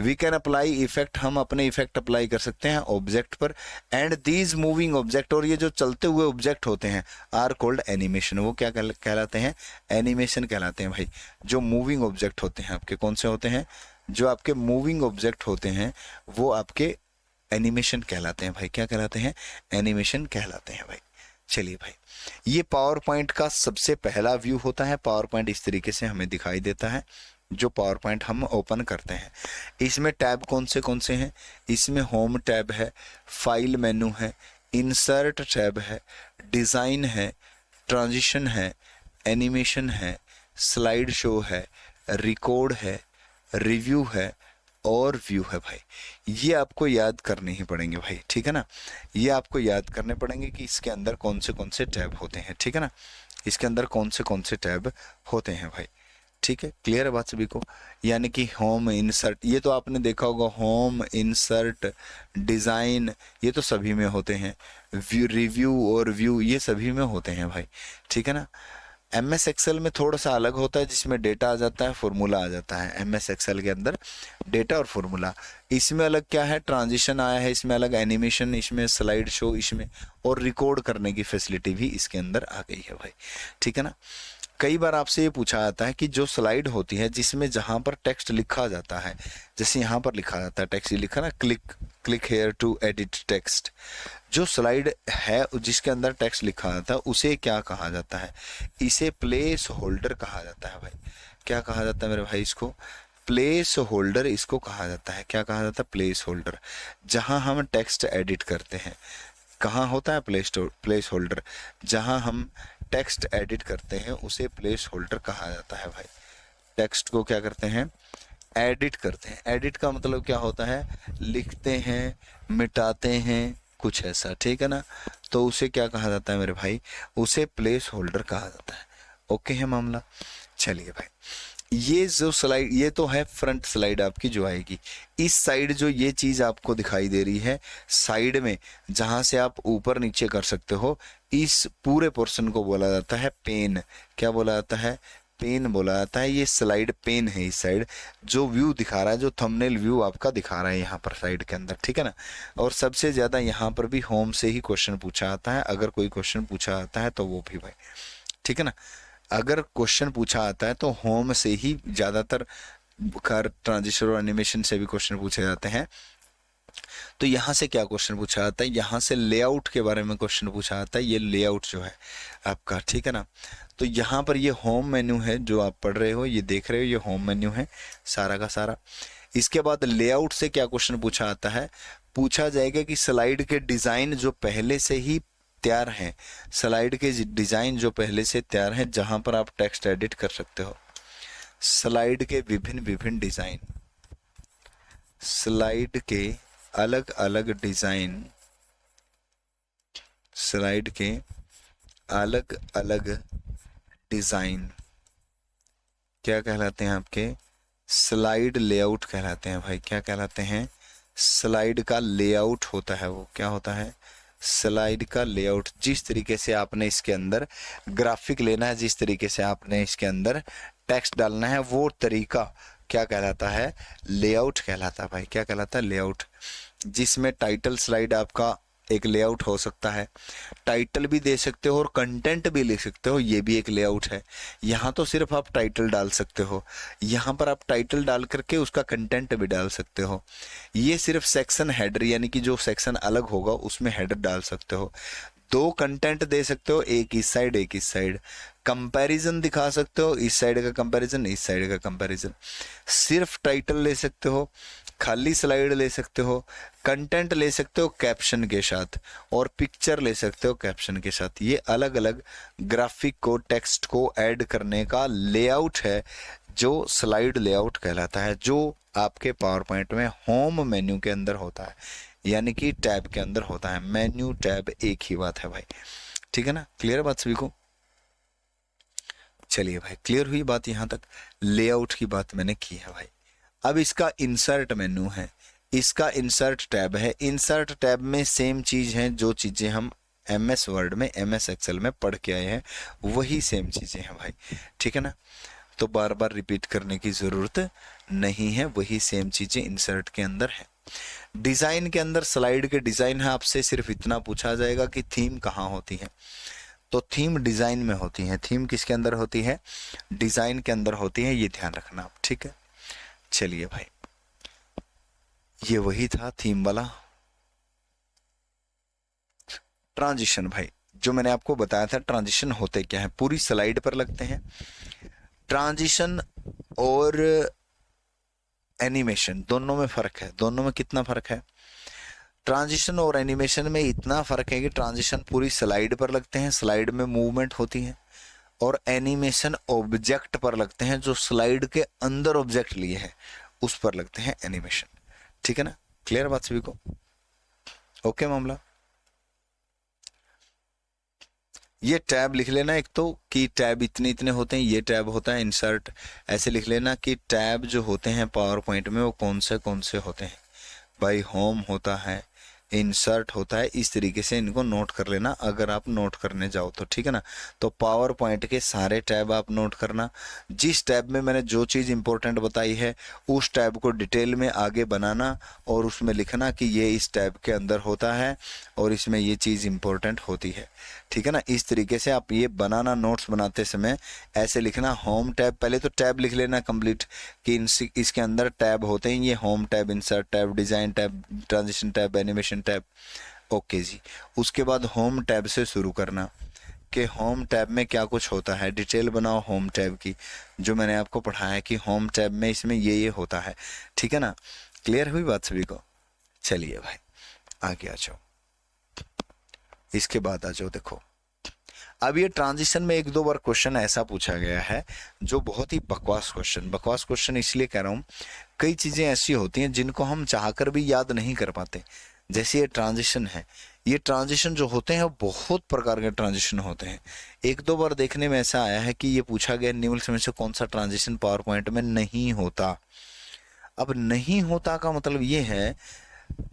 वी कैन अप्लाई इफेक्ट, हम अपने इफेक्ट अप्लाई कर सकते हैं ऑब्जेक्ट पर। एंड दीज मूविंग ऑब्जेक्ट, और ये जो चलते हुए ऑब्जेक्ट होते हैं, आर कॉल्ड एनिमेशन। वो क्या कहलाते हैं? एनिमेशन कहलाते हैं भाई। जो मूविंग ऑब्जेक्ट होते हैं आपके, कौन से होते हैं? जो आपके मूविंग ऑब्जेक्ट होते हैं वो आपके एनिमेशन कहलाते हैं भाई। क्या कहलाते हैं? एनिमेशन कहलाते हैं भाई। चलिए भाई, ये पावर पॉइंट का सबसे पहला व्यू होता है। पावर पॉइंट इस तरीके से हमें दिखाई देता है जो पावर पॉइंट हम ओपन करते हैं। इसमें टैब कौन से हैं? इसमें होम टैब है, फाइल मेनू है, इंसर्ट टैब है, डिज़ाइन है, ट्रांजिशन है, एनिमेशन है, स्लाइड शो है, रिकॉर्ड है, रिव्यू है और व्यू है भाई। ये आपको याद करने ही पड़ेंगे भाई, ठीक है ना। ये आपको याद करने पड़ेंगे कि इसके अंदर कौन से टैब होते हैं, ठीक है ना। इसके अंदर कौन से टैब होते हैं भाई, ठीक है। क्लियर है बात सभी को? यानी कि होम, इंसर्ट, ये तो आपने देखा होगा, होम, इंसर्ट, डिज़ाइन, ये तो सभी में होते हैं। व्यू, रिव्यू और व्यू ये सभी में होते हैं भाई, ठीक है ना। MS एक्सेल में थोड़ा सा अलग होता है, जिसमें डेटा आ जाता है, फॉर्मूला आ जाता है। MS एक्सेल के अंदर डेटा और फॉर्मूला, इसमें अलग क्या है, ट्रांजिशन आया है, इसमें अलग एनिमेशन, इसमें स्लाइड शो, इसमें और रिकॉर्ड करने की फैसिलिटी भी इसके अंदर आ गई है भाई, ठीक है ना। कई बार आपसे ये पूछा जाता है कि जो स्लाइड होती है जिसमें जहां पर टेक्स्ट लिखा जाता है, जैसे यहाँ पर लिखा जाता है टेक्स्ट, लिखा ना, click here to edit text. जो स्लाइड है जिसके अंदर टेक्स्ट लिखा जाता है उसे क्या कहा जाता है? इसे प्लेस होल्डर कहा जाता है भाई। क्या कहा जाता है मेरे भाई? इसको प्लेस होल्डर इसको कहा जाता है। क्या कहा जाता है? Place holder. जहां हम टेक्स्ट एडिट करते हैं, कहाँ होता है प्लेस होल्डर? जहां हम टेक्स्ट एडिट करते हैं उसे प्लेस होल्डर कहा जाता है भाई। टेक्स्ट को क्या करते हैं? एडिट करते हैं। एडिट का मतलब क्या होता है? लिखते हैं, मिटाते हैं, कुछ ऐसा, ठीक है ना। तो उसे क्या कहा जाता है मेरे भाई? उसे प्लेस होल्डर कहा जाता है। ओके है मामला? चलिए भाई, ये जो स्लाइड, ये तो है फ्रंट स्लाइड आपकी जो आएगी। इस साइड जो ये चीज आपको दिखाई दे रही है साइड में, जहां से आप ऊपर नीचे कर सकते हो, इस पूरे पोर्शन को बोला जाता है पेन। क्या बोला जाता है? पेन बोला जाता है। ये स्लाइड पेन है इस साइड, जो व्यू दिखा रहा है, जो थंबनेल व्यू आपका दिखा रहा है यहाँ पर साइड के अंदर, ठीक है ना। और सबसे ज्यादा यहाँ पर भी होम से ही क्वेश्चन पूछा आता है, अगर कोई क्वेश्चन पूछा आता है तो वो भी भाई, ठीक है ना। अगर क्वेश्चन पूछा आता है तो होम से ही ज्यादातर, ट्रांजिशन और एनिमेशन से भी क्वेश्चन पूछे जाते हैं। तो यहाँ से क्या क्वेश्चन पूछा जाता है? यहाँ से लेआउट के बारे में क्वेश्चन पूछा जाता है। ये लेआउट जो है आपका, ठीक है ना। तो यहाँ पर ये होम मेन्यू है जो आप पढ़ रहे हो, ये देख रहे हो, ये होम मेन्यू है सारा का सारा। इसके बाद लेआउट से क्या क्वेश्चन पूछा आता है? पूछा जाएगा कि स्लाइड के डिजाइन जो पहले से ही तैयार हैं, स्लाइड के डिजाइन जो पहले से तैयार हैं, जहां पर आप टेक्स्ट एडिट कर सकते हो, स्लाइड के विभिन्न विभिन्न डिजाइन, स्लाइड के अलग अलग डिजाइन, स्लाइड के अलग अलग डिजाइन क्या कहलाते हैं आपके? स्लाइड लेआउट कहलाते हैं भाई। क्या कहलाते हैं? स्लाइड का लेआउट होता है वो। क्या होता है? स्लाइड का लेआउट। जिस तरीके से आपने इसके अंदर ग्राफिक लेना है, जिस तरीके से आपने इसके अंदर टेक्स्ट डालना है, वो तरीका क्या कहलाता है? लेआउट कहलाता है भाई। क्या कहलाता है? लेआउट। जिसमें टाइटल स्लाइड आपका एक लेआउट हो सकता है, टाइटल भी दे सकते हो और कंटेंट भी लिख सकते हो, ये भी एक लेआउट है। यहाँ तो सिर्फ आप टाइटल डाल सकते हो, यहाँ पर आप टाइटल डाल करके उसका कंटेंट भी डाल सकते हो। ये सिर्फ सेक्शन हेडर, यानी कि जो सेक्शन अलग होगा उसमें हेडर डाल सकते हो। दो कंटेंट दे सकते हो, एक इस साइड एक इस साइड। कंपैरिजन दिखा सकते हो, इस साइड का कंपैरिजन इस साइड का कंपैरिजन। सिर्फ टाइटल ले सकते हो, खाली स्लाइड ले सकते हो, कंटेंट ले सकते हो कैप्शन के साथ, और पिक्चर ले सकते हो कैप्शन के साथ। ये अलग अलग ग्राफिक को, टेक्स्ट को ऐड करने का लेआउट है जो स्लाइड लेआउट कहलाता है, जो आपके पावर पॉइंट में होम मेन्यू के अंदर होता है, यानी कि टैब के अंदर होता है। मेन्यू टैब एक ही बात है भाई, ठीक है ना। क्लियर बात सभी को? चलिए भाई, क्लियर हुई बात यहाँ तक। लेआउट की बात मैंने की है भाई। अब इसका इंसर्ट मेन्यू है, इसका इंसर्ट टैब है। इंसर्ट टैब में सेम चीज है, जो चीजें हम MS वर्ड में, MS एक्सेल में पढ़ के आए हैं, वही सेम चीजें हैं भाई, ठीक है ना। तो बार बार रिपीट करने की जरूरत नहीं है, वही सेम चीजें इंसर्ट के अंदर है। डिजाइन के अंदर स्लाइड के डिजाइन है, आपसे सिर्फ इतना पूछा जाएगा कि थीम कहाँ होती है। तो थीम डिजाइन में होती है। थीम किसके अंदर होती है? डिजाइन के अंदर होती है, ये ध्यान रखना आप, ठीक है। चलिए भाई, ये वही था थीम वाला। ट्रांजिशन भाई, जो मैंने आपको बताया था ट्रांजिशन होते क्या है, पूरी स्लाइड पर लगते हैं। ट्रांजिशन और एनिमेशन दोनों में फर्क है। दोनों में कितना फर्क है? ट्रांजिशन और एनिमेशन में इतना फर्क है कि ट्रांजिशन पूरी स्लाइड पर लगते हैं, स्लाइड में मूवमेंट होती है, और एनिमेशन ऑब्जेक्ट पर लगते हैं, जो स्लाइड के अंदर ऑब्जेक्ट लिए हैं उस पर लगते हैं एनिमेशन, ठीक है ना। क्लियर बात सभी को? ओके मामला। ये टैब लिख लेना एक तो, कि टैब इतने इतने होते हैं, ये टैब होता है इंसर्ट। ऐसे लिख लेना कि टैब जो होते हैं पावर पॉइंट में वो कौन से होते हैं भाई। होम होता है, इंसर्ट होता है, इस तरीके से इनको नोट कर लेना अगर आप नोट करने जाओ तो, ठीक है ना। तो पावर पॉइंट के सारे टैब आप नोट करना। जिस टैब में मैंने जो चीज़ इंपॉर्टेंट बताई है उस टैब को डिटेल में आगे बनाना और उसमें लिखना कि ये इस टैब के अंदर होता है और इसमें ये चीज़ इंपॉर्टेंट होती है, ठीक है ना। इस तरीके से आप ये बनाना, नोट्स बनाते समय ऐसे लिखना। होम टैब, पहले तो टैब लिख लेना कंप्लीट कि इसके अंदर टैब होते हैं, ये home tab, insert tab, design tab, transition tab, animation tab. Okay जी। उसके बाद होम टैब से शुरू करना कि होम टैब में क्या कुछ होता है, डिटेल बनाओ होम टैब की, जो मैंने आपको पढ़ाया है कि होम टैब में इसमें ये होता है, ठीक है ना। क्लियर हुई बात सभी को? चलिए भाई आगे आ जाओ। इसके बाद आ जाओ, देखो अब ये ट्रांजिशन में एक दो बार क्वेश्चन ऐसा पूछा गया है जो बहुत ही बकवास क्वेश्चन। बकवास क्वेश्चन इसलिए कह रहा हूँ, कई चीजें ऐसी होती हैं जिनको हम चाहकर भी याद नहीं कर पाते। जैसे ये ट्रांजिशन है, ये ट्रांजिशन जो होते हैं वो बहुत प्रकार के ट्रांजिशन होते हैं। एक दो बार देखने में ऐसा आया है कि ये पूछा गया निम्न में से कौन सा ट्रांजिशन पावर पॉइंट में नहीं होता। अब नहीं होता का मतलब ये है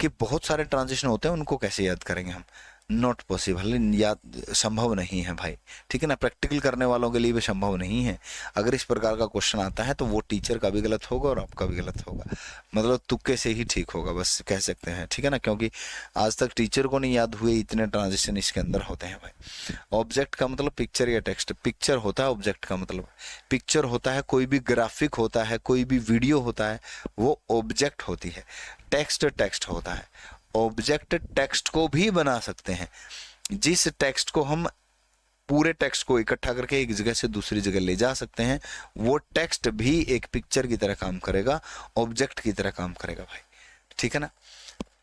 कि बहुत सारे ट्रांजिशन होते हैं, उनको कैसे याद करेंगे हम, नॉट पॉसिबल, याद संभव नहीं है भाई, ठीक है ना। प्रैक्टिकल करने वालों के लिए भी संभव नहीं है। अगर इस प्रकार का क्वेश्चन आता है तो वो टीचर का भी गलत होगा और आपका भी गलत होगा, मतलब तुक्के से ही ठीक होगा, बस कह सकते हैं, ठीक है ना। क्योंकि आज तक टीचर को नहीं याद हुए इतने ट्रांजिशन इसके अंदर होते हैं भाई। ऑब्जेक्ट का मतलब पिक्चर या टेक्स्ट, पिक्चर होता है ऑब्जेक्ट का मतलब, पिक्चर होता है कोई भी ग्राफिक होता है, कोई भी वीडियो होता है, वो ऑब्जेक्ट होती है। टेक्स्ट टेक्स्ट होता है, ऑब्जेक्ट टेक्स्ट को भी बना सकते हैं। जिस टेक्स्ट को हम पूरे टेक्स्ट को इकट्ठा करके एक जगह से दूसरी जगह ले जा सकते हैं, वो टेक्स्ट भी एक पिक्चर की तरह काम करेगा, ऑब्जेक्ट की तरह काम करेगा भाई, ठीक है ना।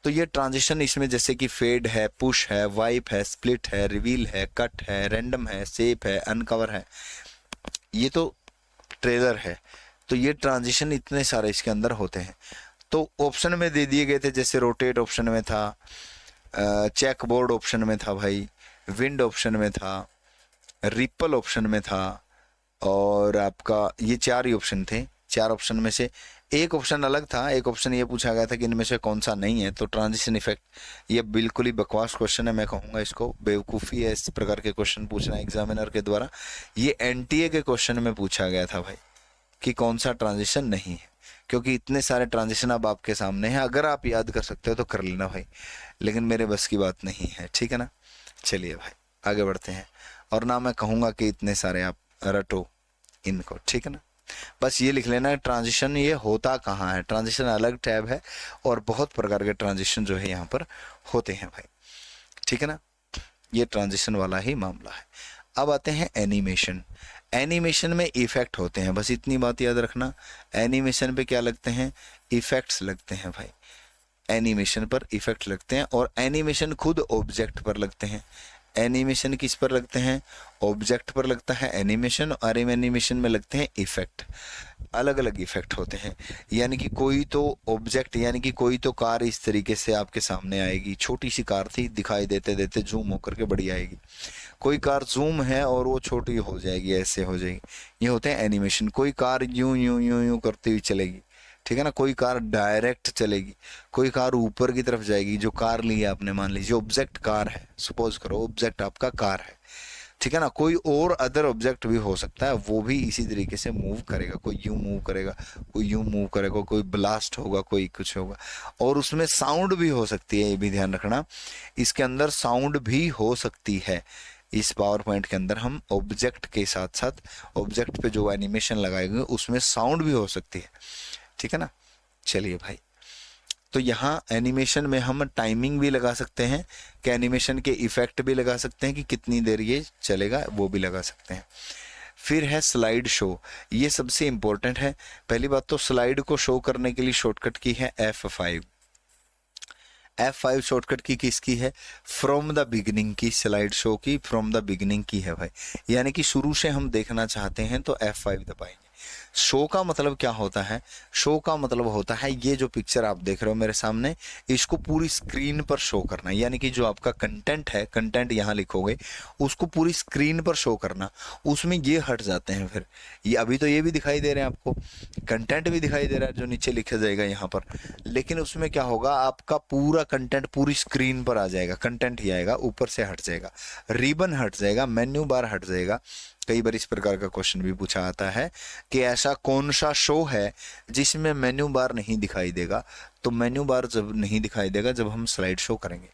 तो ये ट्रांजिशन इसमें जैसे कि फेड है, पुश है, वाइप है, स्प्लिट है, रिवील है, कट है, रैंडम है, शेप है, अनकवर है, ये तो ट्रेलर है। तो ये ट्रांजिशन इतने सारे इसके अंदर होते हैं। तो ऑप्शन में दे दिए गए थे, जैसे रोटेट ऑप्शन में था, चेक बोर्ड ऑप्शन में था भाई, विंड ऑप्शन में था, रिपल ऑप्शन में था, और आपका ये 4 ही ऑप्शन थे। 4 ऑप्शन में से एक ऑप्शन अलग था, एक ऑप्शन ये पूछा गया था कि इनमें से कौन सा नहीं है। तो ट्रांजिशन इफेक्ट ये बिल्कुल ही बकवास क्वेश्चन है, मैं कहूँगा इसको बेवकूफ़ी है इस प्रकार के क्वेश्चन पूछना एग्जामिनर के द्वारा। ये एनटीए के क्वेश्चन में पूछा गया था भाई कि कौन सा ट्रांजिशन नहीं है, क्योंकि इतने सारे ट्रांजिशन अब आपके सामने हैं। अगर आप याद कर सकते हो तो कर लेना भाई, लेकिन मेरे बस की बात नहीं है, ठीक है ना। चलिए भाई आगे बढ़ते हैं, और ना मैं कहूँगा कि इतने सारे आप रटो इनको, ठीक है ना। बस ये लिख लेना है ट्रांजिशन ये होता कहाँ है। ट्रांजिशन अलग टैब है और बहुत प्रकार के ट्रांजिशन जो है यहाँ पर होते हैं भाई, ठीक है ना। ये ट्रांजिशन वाला ही मामला है। अब आते हैं एनिमेशन। एनिमेशन में इफेक्ट होते हैं, बस इतनी बात याद रखना। एनिमेशन पे क्या लगते हैं, इफेक्ट्स लगते हैं भाई। एनिमेशन पर इफेक्ट लगते हैं, और एनिमेशन खुद ऑब्जेक्ट पर लगते हैं। एनिमेशन किस पर लगते हैं, ऑब्जेक्ट पर लगता है एनिमेशन, और एनिमेशन में लगते हैं इफेक्ट। अलग अलग इफेक्ट होते हैं। यानी कि कोई तो ऑब्जेक्ट, यानी कि कोई तो कार इस तरीके से आपके सामने आएगी, छोटी सी कार थी, दिखाई देते देते जूम होकर के बड़ी आएगी। कोई कार जूम है और वो छोटी हो जाएगी, ऐसे हो जाएगी, ये होते हैं एनिमेशन। कोई कार यूं यूं यूं यूं करती हुई चलेगी, ठीक है ना। कोई कार डायरेक्ट चलेगी, कोई कार ऊपर की तरफ जाएगी। जो कार ली है आपने, मान लीजिए ऑब्जेक्ट कार है, सपोज करो ऑब्जेक्ट आपका कार है, ठीक है ना। कोई और अदर ऑब्जेक्ट भी हो सकता है, वो भी इसी तरीके से मूव करेगा। कोई यूं मूव करेगा, कोई यूं मूव करेगा, कोई ब्लास्ट होगा, कोई कुछ होगा। और उसमें साउंड भी हो सकती है, ये भी ध्यान रखना, इसके अंदर साउंड भी हो सकती है। इस पावर पॉइंट के अंदर हम ऑब्जेक्ट के साथ साथ ऑब्जेक्ट पे जो एनिमेशन लगाएंगे उसमें साउंड भी हो सकती है, ठीक है ना। चलिए भाई, तो यहाँ एनिमेशन में हम टाइमिंग भी लगा सकते हैं, कि एनिमेशन के इफेक्ट भी लगा सकते हैं कि कितनी देर ये चलेगा, वो भी लगा सकते हैं। फिर है स्लाइड शो, ये सबसे इंपॉर्टेंट है। पहली बात तो स्लाइड को शो करने के लिए शॉर्टकट की है F5। F5 शॉर्टकट की किसकी है, फ्रॉम द बिगिनिंग की, स्लाइड शो की फ्रॉम द बिगिनिंग की है भाई। यानी कि शुरू से हम देखना चाहते हैं तो F5 दबाएंगे। शो का मतलब क्या होता है, शो का मतलब होता है ये जो पिक्चर आप देख रहे हो मेरे सामने, इसको पूरी स्क्रीन पर शो करना। यानी कि जो आपका कंटेंट है, कंटेंट यहाँ लिखोगे, उसको पूरी स्क्रीन पर शो करना। उसमें ये हट जाते हैं, फिर ये अभी तो ये भी दिखाई दे रहे हैं आपको, कंटेंट भी दिखाई दे रहा है जो नीचे लिखा जाएगा यहाँ पर, लेकिन उसमें क्या होगा, आपका पूरा कंटेंट पूरी स्क्रीन पर आ जाएगा। कंटेंट ही आएगा, ऊपर से हट जाएगा, रिबन हट जाएगा, मेन्यू बार हट जाएगा। कई बार इस प्रकार का क्वेश्चन भी पूछा आता है कि ऐसा कौन सा शो है जिसमें मेन्यू बार नहीं दिखाई देगा। तो मेन्यू बार जब नहीं दिखाई देगा जब हम स्लाइड शो करेंगे।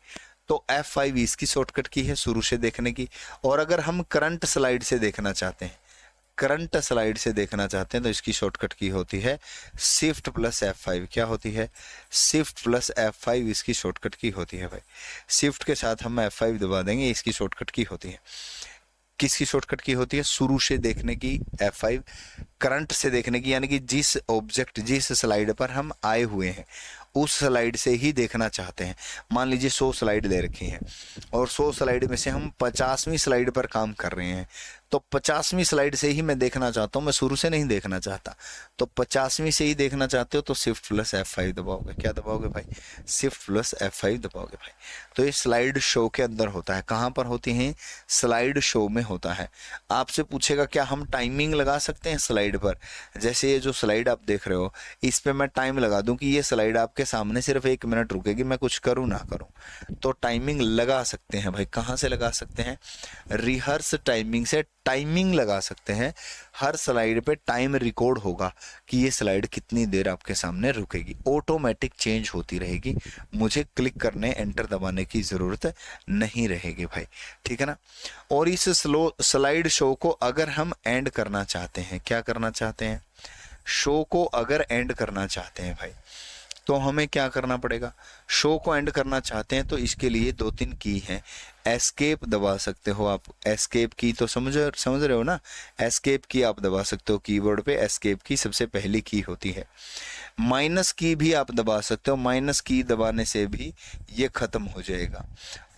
तो F5 इसकी शॉर्टकट की है शुरू से देखने की। और अगर हम करंट स्लाइड से देखना चाहते हैं, करंट स्लाइड से देखना चाहते हैं तो इसकी शॉर्टकट की होती है शिफ्ट प्लस F5। क्या होती है, शिफ्ट प्लस F5 इसकी शॉर्टकट की होती है भाई। शिफ्ट के साथ हम F5 दबा देंगे, इसकी शॉर्टकट की होती है। किसकी शॉर्टकट की होती है, शुरू से देखने की F5, करंट से देखने की, यानी कि जिस ऑब्जेक्ट, जिस स्लाइड पर हम आए हुए हैं उस स्लाइड से ही देखना चाहते हैं। मान लीजिए 100 स्लाइड दे रखी हैं और 100 स्लाइड में से हम 50वीं स्लाइड पर काम कर रहे हैं, तो 50वीं स्लाइड से ही मैं देखना चाहता हूँ, मैं शुरू से नहीं देखना चाहता। तो 50वीं से ही देखना चाहते हो तो शिफ्ट प्लस F5 दबाओगे। क्या दबाओगे भाई? शिफ्ट प्लस F5 दबाओगे भाई। तो ये स्लाइड शो के अंदर होता है। कहाँ पर होती है? स्लाइड शो में होता है। आपसे पूछेगा क्या हम टाइमिंग लगा सकते हैं स्लाइड पर? जैसे ये जो स्लाइड आप देख रहे हो, इस पे मैं टाइम लगा दूं कि ये स्लाइड आपके सामने सिर्फ 1 मिनट रुकेगी, मैं कुछ करूं ना करूं, तो टाइमिंग लगा सकते हैं भाई। कहाँ से लगा सकते हैं? रिहर्स टाइमिंग से टाइमिंग लगा सकते हैं। हर स्लाइड पे टाइम रिकॉर्ड होगा कि ये स्लाइड कितनी देर आपके सामने रुकेगी, ऑटोमेटिक चेंज होती रहेगी, मुझे क्लिक करने एंटर दबाने की ज़रूरत नहीं रहेगी भाई, ठीक है ना। और इस स्लाइड शो को अगर हम एंड करना चाहते हैं, क्या करना चाहते हैं? शो को अगर एंड करना चाहते हैं भाई, तो हमें क्या करना पड़ेगा? शो को एंड करना चाहते हैं तो इसके लिए 2-3 की हैं। एस्केप दबा सकते हो आप, एस्केप की तो समझ रहे हो ना, एस्केप की आप दबा सकते हो कीबोर्ड पे, एस्केप की सबसे पहली की होती है। माइनस की भी आप दबा सकते हो, माइनस की दबाने से भी ये खत्म हो जाएगा।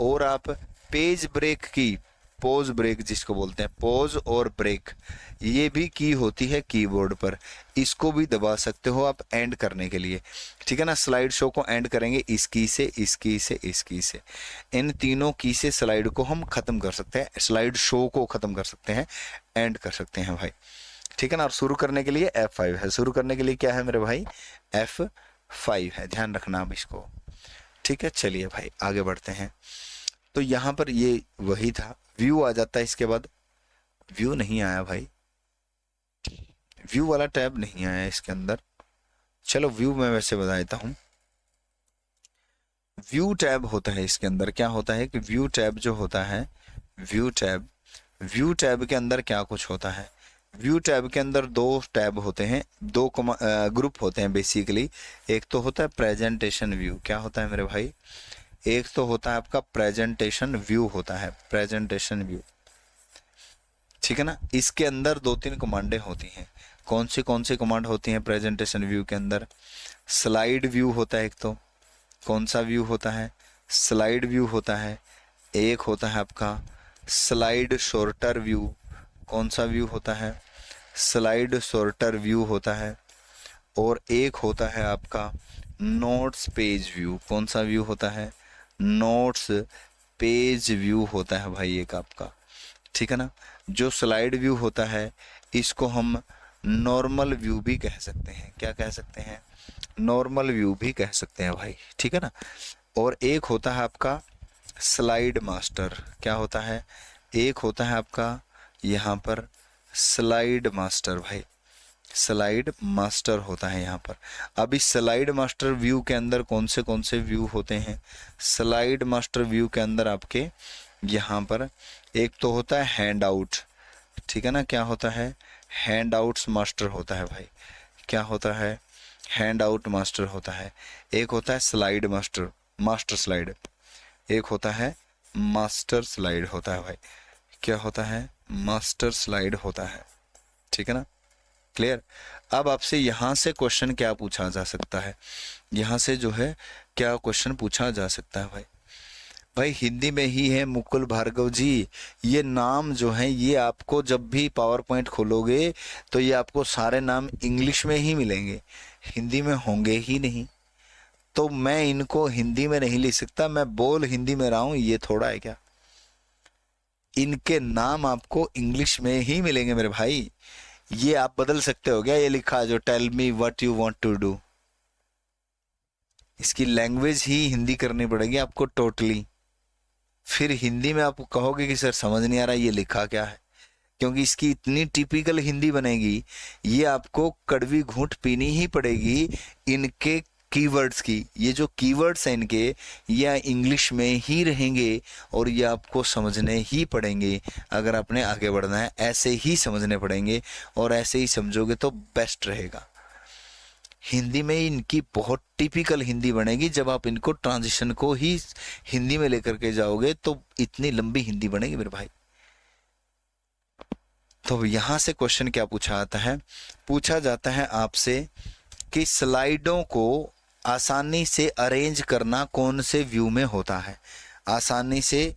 और आप पेज ब्रेक की, पॉज ब्रेक जिसको बोलते हैं, पॉज और ब्रेक, ये भी की होती है कीबोर्ड पर, इसको भी दबा सकते हो आप एंड करने के लिए, ठीक है ना। स्लाइड शो को एंड करेंगे इस की से, इस की से, इस की से, इन तीनों की से स्लाइड को हम खत्म कर सकते हैं, स्लाइड शो को खत्म कर सकते हैं, एंड कर सकते हैं भाई, ठीक है ना। और शुरू करने के लिए F5 है। शुरू करने के लिए क्या है मेरे भाई? F5 है, ध्यान रखना आप इसको, ठीक है। चलिए भाई आगे बढ़ते हैं। तो यहाँ पर ये वही था, व्यू आ जाता है इसके बाद। व्यू नहीं आया भाई, व्यू वाला टैब नहीं आया इसके अंदर। चलो व्यू मैं वैसे बता देता हूँ। व्यू टैब होता है इसके अंदर, क्या होता है कि व्यू टैब जो होता है, व्यू टैब के अंदर क्या कुछ होता है? व्यू टैब के अंदर 2 टैब होते हैं, 2 ग्रुप होते हैं बेसिकली। एक तो होता है प्रेजेंटेशन व्यू, क्या होता है मेरे भाई? एक तो होता है आपका प्रेजेंटेशन व्यू होता है, प्रेजेंटेशन व्यू, ठीक है ना। इसके अंदर 2-3 कमांडें होती हैं। कौन सी कमांड होती हैं प्रेजेंटेशन व्यू के अंदर? स्लाइड व्यू होता है एक तो, कौन सा व्यू होता है? स्लाइड व्यू होता है। एक होता है आपका स्लाइड शॉर्टर व्यू, कौन सा व्यू होता है? स्लाइड शॉर्टर व्यू होता है। और एक होता है आपका नोट्स पेज व्यू, कौन सा व्यू होता है? नोट्स पेज व्यू होता है भाई एक आपका, ठीक है ना। जो स्लाइड व्यू होता है इसको हम नॉर्मल व्यू भी कह सकते हैं, क्या कह सकते हैं? नॉर्मल व्यू भी कह सकते हैं भाई, ठीक है ना। और एक होता है आपका स्लाइड मास्टर, क्या होता है? एक होता है आपका यहाँ पर स्लाइड मास्टर भाई, स्लाइड मास्टर होता है यहाँ पर। अब इस स्लाइड मास्टर व्यू के अंदर कौन से व्यू होते हैं? स्लाइड मास्टर व्यू के अंदर आपके यहाँ पर एक तो होता है हैंड आउट, ठीक है ना। क्या होता है? हैंड आउट्स मास्टर होता है भाई, क्या होता है? हैंड आउट मास्टर होता है। एक होता है स्लाइड मास्टर, मास्टर स्लाइड, एक होता है मास्टर स्लाइड होता है भाई, क्या होता है? मास्टर स्लाइड होता है, ठीक है ना। क्लियर। अब आपसे यहाँ से क्वेश्चन क्या पूछा जा सकता है? यहाँ से जो है क्या क्वेश्चन पूछा जा सकता है भाई? भाई हिंदी में ही है मुकुल भार्गव जी, ये नाम जो है ये आपको जब भी पावर पॉइंट खोलोगे तो ये आपको सारे नाम इंग्लिश में ही मिलेंगे, हिंदी में होंगे ही नहीं। तो मैं इनको हिंदी में नहीं लिख सकता, मैं बोल हिंदी में रहा हूं, ये थोड़ा है क्या? इनके नाम आपको इंग्लिश में ही मिलेंगे मेरे भाई। ये आप बदल सकते हो क्या? ये लिखा जो tell me what you want to do, इसकी लैंग्वेज ही हिंदी करनी पड़ेगी आपको टोटली। फिर हिंदी में आप कहोगे कि सर समझ नहीं आ रहा ये लिखा क्या है, क्योंकि इसकी इतनी टिपिकल हिंदी बनेगी, ये आपको कड़वी घूंट पीनी ही पड़ेगी इनके कीवर्ड्स की। ये जो कीवर्ड्स हैं इनके, ये इंग्लिश में ही रहेंगे और ये आपको समझने ही पड़ेंगे अगर आपने आगे बढ़ना है। ऐसे ही समझने पड़ेंगे और ऐसे ही समझोगे तो बेस्ट रहेगा। हिंदी में इनकी बहुत टिपिकल हिंदी बनेगी, जब आप इनको ट्रांजिशन को ही हिंदी में लेकर के जाओगे तो इतनी लंबी हिंदी बनेगी मेरे भाई। तो यहां से क्वेश्चन क्या पूछा जाता है? पूछा जाता है आपसे कि स्लाइडों को आसानी से अरेंज करना कौन से व्यू में होता है? आसानी से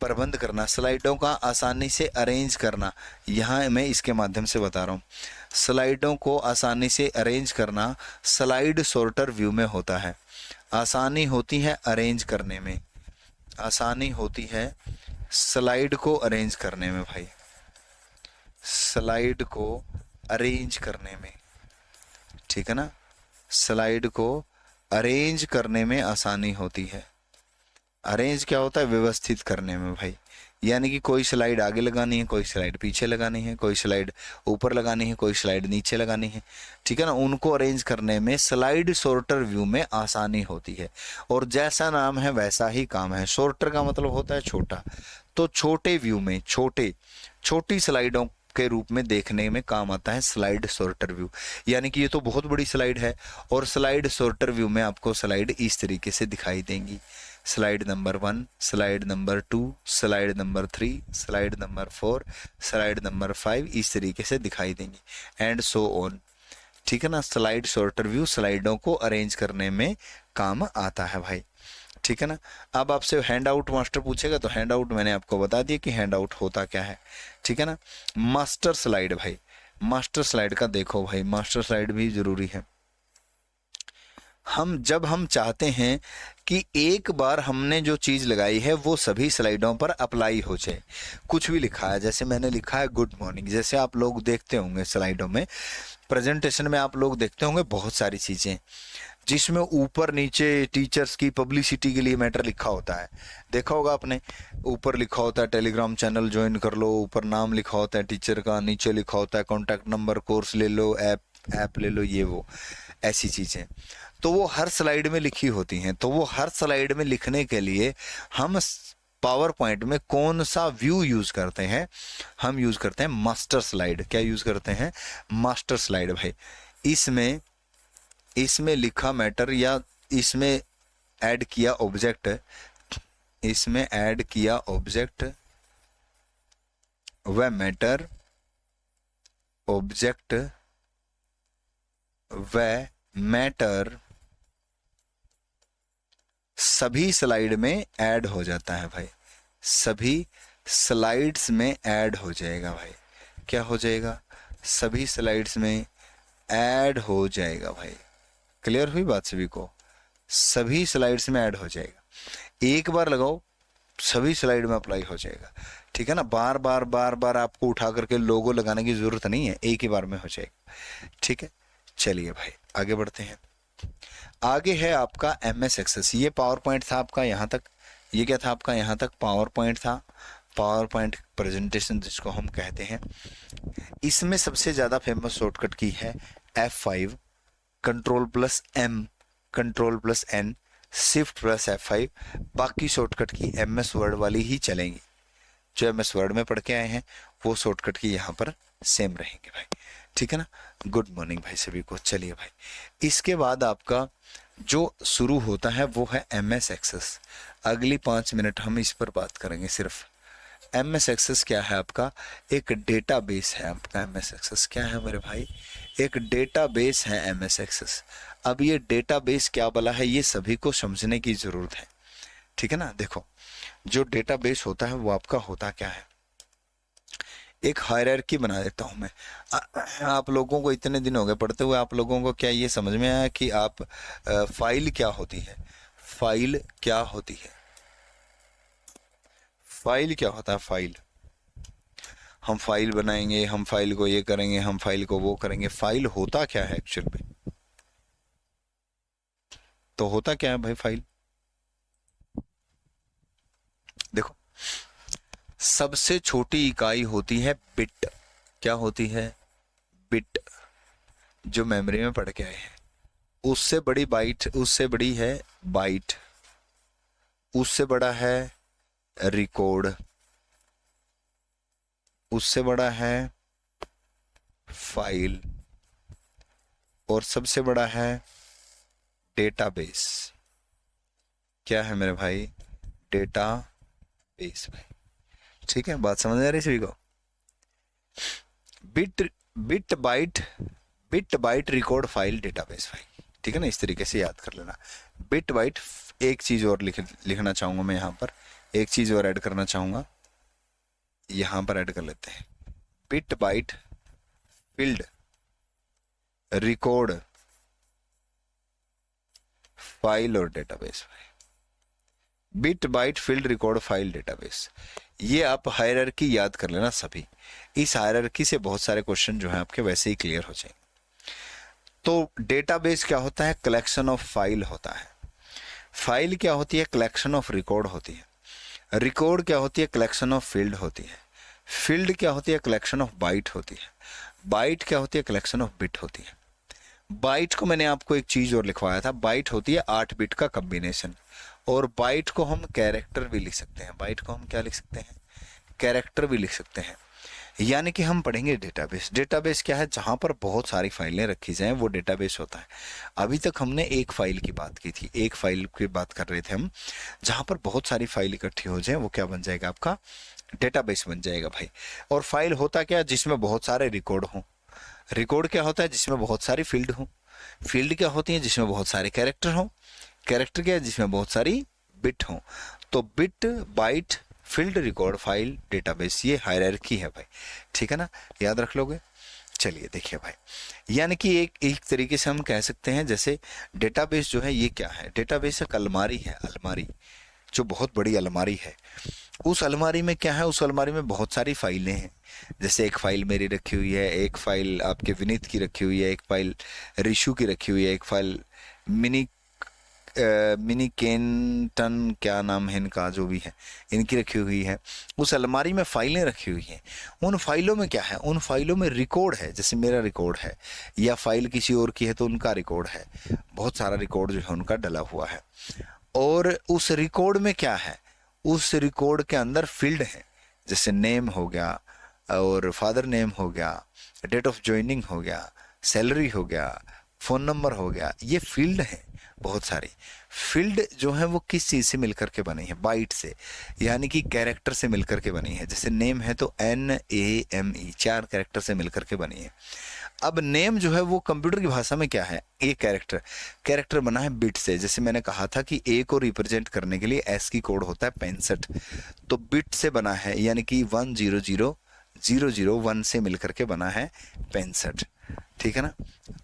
प्रबंध करना, स्लाइडों का आसानी से अरेंज करना, यहाँ मैं इसके माध्यम से बता रहा हूँ। स्लाइडों को आसानी से अरेंज करना स्लाइड सॉर्टर व्यू में होता है। आसानी होती है अरेंज करने में, आसानी होती है स्लाइड को अरेंज करने में भाई, स्लाइड को अरेंज करने में, ठीक है ना। स्लाइड को अरेंज करने में आसानी होती है। अरेंज क्या होता है? व्यवस्थित करने में भाई, यानी कि कोई स्लाइड आगे लगानी है, कोई स्लाइड पीछे लगानी है, कोई स्लाइड ऊपर लगानी है, कोई स्लाइड नीचे लगानी है, ठीक है ना। उनको अरेंज करने में स्लाइड सॉर्टर व्यू में आसानी होती है। और जैसा नाम है वैसा ही काम है। सॉर्टर का मतलब होता है छोटा, तो छोटे व्यू में, छोटी स्लाइडों के रूप में देखने में काम आता है स्लाइड सॉर्टर व्यू। यानी कि ये तो बहुत बड़ी स्लाइड है और स्लाइड सॉर्टर व्यू में आपको स्लाइड इस तरीके से दिखाई देंगी। Slide number 1, slide number 2, slide number 3, slide number 4, slide number 5, इस तरीके से दिखाई देंगी एंड सो ऑन, ठीक है ना। स्लाइड सॉर्टर व्यू स्लाइडों को अरेंज करने में काम आता है भाई, ठीक है ना। अब आपसे हैंड आउट मास्टर पूछेगा तो हैंड आउट मैंने आपको बता दिया कि हैंड आउट होता क्या है, ठीक है ना। मास्टर स्लाइड भाई, मास्टर स्लाइड का देखो भाई, मास्टर स्लाइड भी जरूरी है। जब हम चाहते हैं कि एक बार हमने जो चीज़ लगाई है वो सभी स्लाइडों पर अप्लाई हो जाए, कुछ भी लिखा है, जैसे मैंने लिखा है गुड मॉर्निंग, जैसे आप लोग देखते होंगे स्लाइडों में, प्रेजेंटेशन में आप लोग देखते होंगे बहुत सारी चीज़ें जिसमें ऊपर नीचे टीचर्स की पब्लिसिटी के लिए मैटर लिखा होता है। देखा होगा आपने, ऊपर लिखा होता है टेलीग्राम चैनल ज्वाइन कर लो, ऊपर नाम लिखा होता है टीचर का, नीचे लिखा होता है कॉन्टैक्ट नंबर, कोर्स ले लो, ऐप ले लो, ये वो ऐसी चीज़ें, तो वो हर स्लाइड में लिखी होती हैं। तो वो हर स्लाइड में लिखने के लिए हम पावर पॉइंट में कौन सा व्यू यूज करते हैं? हम यूज करते हैं मास्टर स्लाइड। क्या यूज करते हैं? मास्टर स्लाइड भाई। इसमें लिखा मैटर या इसमें ऐड किया ऑब्जेक्ट, इसमें ऐड किया ऑब्जेक्ट व मैटर, ऑब्जेक्ट व मैटर सभी स्लाइड में ऐड हो जाता है भाई, सभी स्लाइड्स में ऐड हो जाएगा भाई। क्या हो जाएगा? सभी स्लाइड्स में ऐड हो जाएगा भाई। क्लियर हुई बात सभी को? सभी स्लाइड्स में ऐड हो जाएगा। एक बार लगाओ सभी स्लाइड में अप्लाई हो जाएगा, ठीक है ना। बार बार आपको उठा करके लोगो लगाने की जरूरत नहीं है, एक ही बार में हो जाएगा, ठीक है। चलिए भाई आगे बढ़ते हैं। आगे है आपका MS एक्सेस। ये पावर पॉइंट था आपका यहाँ तक, ये क्या था आपका यहाँ तक? पावर पॉइंट था, पावर पॉइंट प्रेजेंटेशन जिसको हम कहते हैं। इसमें सबसे ज़्यादा फेमस शॉर्टकट की है F5, Ctrl+M, Ctrl+N, Shift+F5। बाकी शॉर्टकट की MS वर्ड वाली ही चलेंगी। जो MS वर्ड में पढ़ के आए हैं वो शॉर्टकट की यहाँ पर सेम रहेंगे भाई, ठीक है ना। गुड मॉर्निंग भाई सभी को। चलिए भाई इसके बाद आपका जो शुरू होता है वो है MS एक्सेस। अगली 5 मिनट हम इस पर बात करेंगे सिर्फ। MS एक्सेस क्या है आपका? एक डेटाबेस है आपका। MS एक्सेस क्या है मेरे भाई? एक डेटाबेस है MS एक्सेस। अब ये डेटाबेस क्या भला है, ये सभी को समझने की जरूरत है, ठीक है ना। देखो जो डेटाबेस होता है वो आपका होता क्या है? एक हायरार्की बना देता हूं मैं। आप लोगों को इतने दिन हो गए पढ़ते हुए, आप लोगों को क्या ये समझ में आया कि आप फाइल क्या होती है? फाइल क्या होती है? फाइल क्या होता है? फाइल, हम फाइल बनाएंगे, हम फाइल को ये करेंगे, हम फाइल को वो करेंगे। फाइल होता क्या है एक्चुअल में? तो होता क्या है भाई फाइल? देखो सबसे छोटी इकाई होती है बिट। क्या होती है? बिट, जो मेमोरी में पढ़ के आए हैं। उससे बड़ी बाइट, उससे बड़ी है बाइट, उससे बड़ा है रिकॉर्ड, उससे बड़ा है फाइल, और सबसे बड़ा है डेटाबेस। क्या है मेरे भाई? डेटाबेस भाई, ठीक है। बात समझ आ रही सभी को? Bit byte record file database भाई, ठीक है ना। इस तरीके से याद कर लेना। Bit byte. एक चीज और लिखना चाहूंगा मैं यहाँ पर एक चीज और ऐड करना चाहूंगा, यहां पर ऐड कर लेते हैं, bit byte field record file और database. Bit byte field record file database, ये आप हायरार्की याद कर लेना सभी। इस हायरार्की से बहुत सारे क्वेश्चन जो है आपके वैसे ही क्लियर हो जाएंगे। तो डेटाबेस क्या होता है? कलेक्शन ऑफ फाइल होता है। फाइल क्या होती है? कलेक्शन ऑफ रिकॉर्ड होती है। रिकॉर्ड क्या होती है? कलेक्शन ऑफ फील्ड होती है। फील्ड क्या होती है? कलेक्शन ऑफ बाइट होती है। बाइट क्या होती है? कलेक्शन ऑफ बिट होती है। बाइट को मैंने आपको एक चीज और लिखवाया था, बाइट होती है 8 बिट का कॉम्बिनेशन, और बाइट को हम कैरेक्टर भी लिख सकते हैं। बाइट को हम क्या लिख सकते हैं? कैरेक्टर भी लिख सकते हैं। यानी कि हम पढ़ेंगे डेटाबेस। डेटाबेस क्या है? जहां पर बहुत सारी फाइलें रखी जाएं वो डेटाबेस होता है। अभी तक हमने एक फाइल की बात की थी, एक फाइल की बात कर रहे थे हम, जहां पर बहुत सारी फाइल इकट्ठी हो जाए वो क्या बन जाएगा? आपका डेटाबेस बन जाएगा भाई। और फाइल होता क्या? जिसमें बहुत सारे रिकॉर्ड हों। रिकॉर्ड क्या होता है? जिसमें बहुत सारी फील्ड हो। फील्ड क्या होती है? जिसमें बहुत सारे कैरेक्टर हो। कैरेक्टर क्या है? जिसमें बहुत सारी बिट हो। तो bit byte field record file database, ये हायरार्की है भाई, ठीक है ना? याद रख लोगे? चलिए देखिए भाई, यानी कि एक तरीके से हम कह सकते हैं जैसे डेटाबेस जो है ये क्या है? डेटाबेस एक अलमारी है, अलमारी जो बहुत बड़ी अलमारी है। उस अलमारी में क्या है? उस अलमारी में बहुत सारी फाइलें हैं। जैसे एक फाइल मेरी रखी हुई है, एक फाइल आपके विनीत की रखी हुई है, एक फाइल रिशु की रखी हुई है, एक फाइल मिनी केंटन, क्या नाम है इनका, जो भी है, इनकी रखी हुई है। उस अलमारी में फाइलें रखी हुई हैं। उन फाइलों में क्या है? उन फाइलों में रिकॉर्ड है। जैसे मेरा रिकॉर्ड है, या फाइल किसी और की है तो उनका रिकॉर्ड है। बहुत सारा रिकॉर्ड जो है उनका डला हुआ है। और उस रिकॉर्ड में क्या है? उस रिकॉर्ड के अंदर फील्ड है। जैसे नेम हो गया, और फादर नेम हो गया, डेट ऑफ ज्वाइनिंग हो गया, सैलरी हो गया, फोन नंबर हो गया, ये फील्ड है बहुत सारी। फील्ड जो है वो किस चीज से मिलकर के बनी है? बाइट से, यानी कि कैरेक्टर से मिलकर के बनी है। जैसे नेम है तो NAME, 4 कैरेक्टर से मिलकर के बनी है। अब नेम जो है वो कंप्यूटर की भाषा में क्या है? एक कैरेक्टर। कैरेक्टर बना है बिट से। जैसे मैंने कहा था कि ए को रिप्रेजेंट करने के लिए एस की कोड होता है 65, तो बिट से बना है, यानी कि 100001 से मिलकर के बना है 65, ठीक है ना?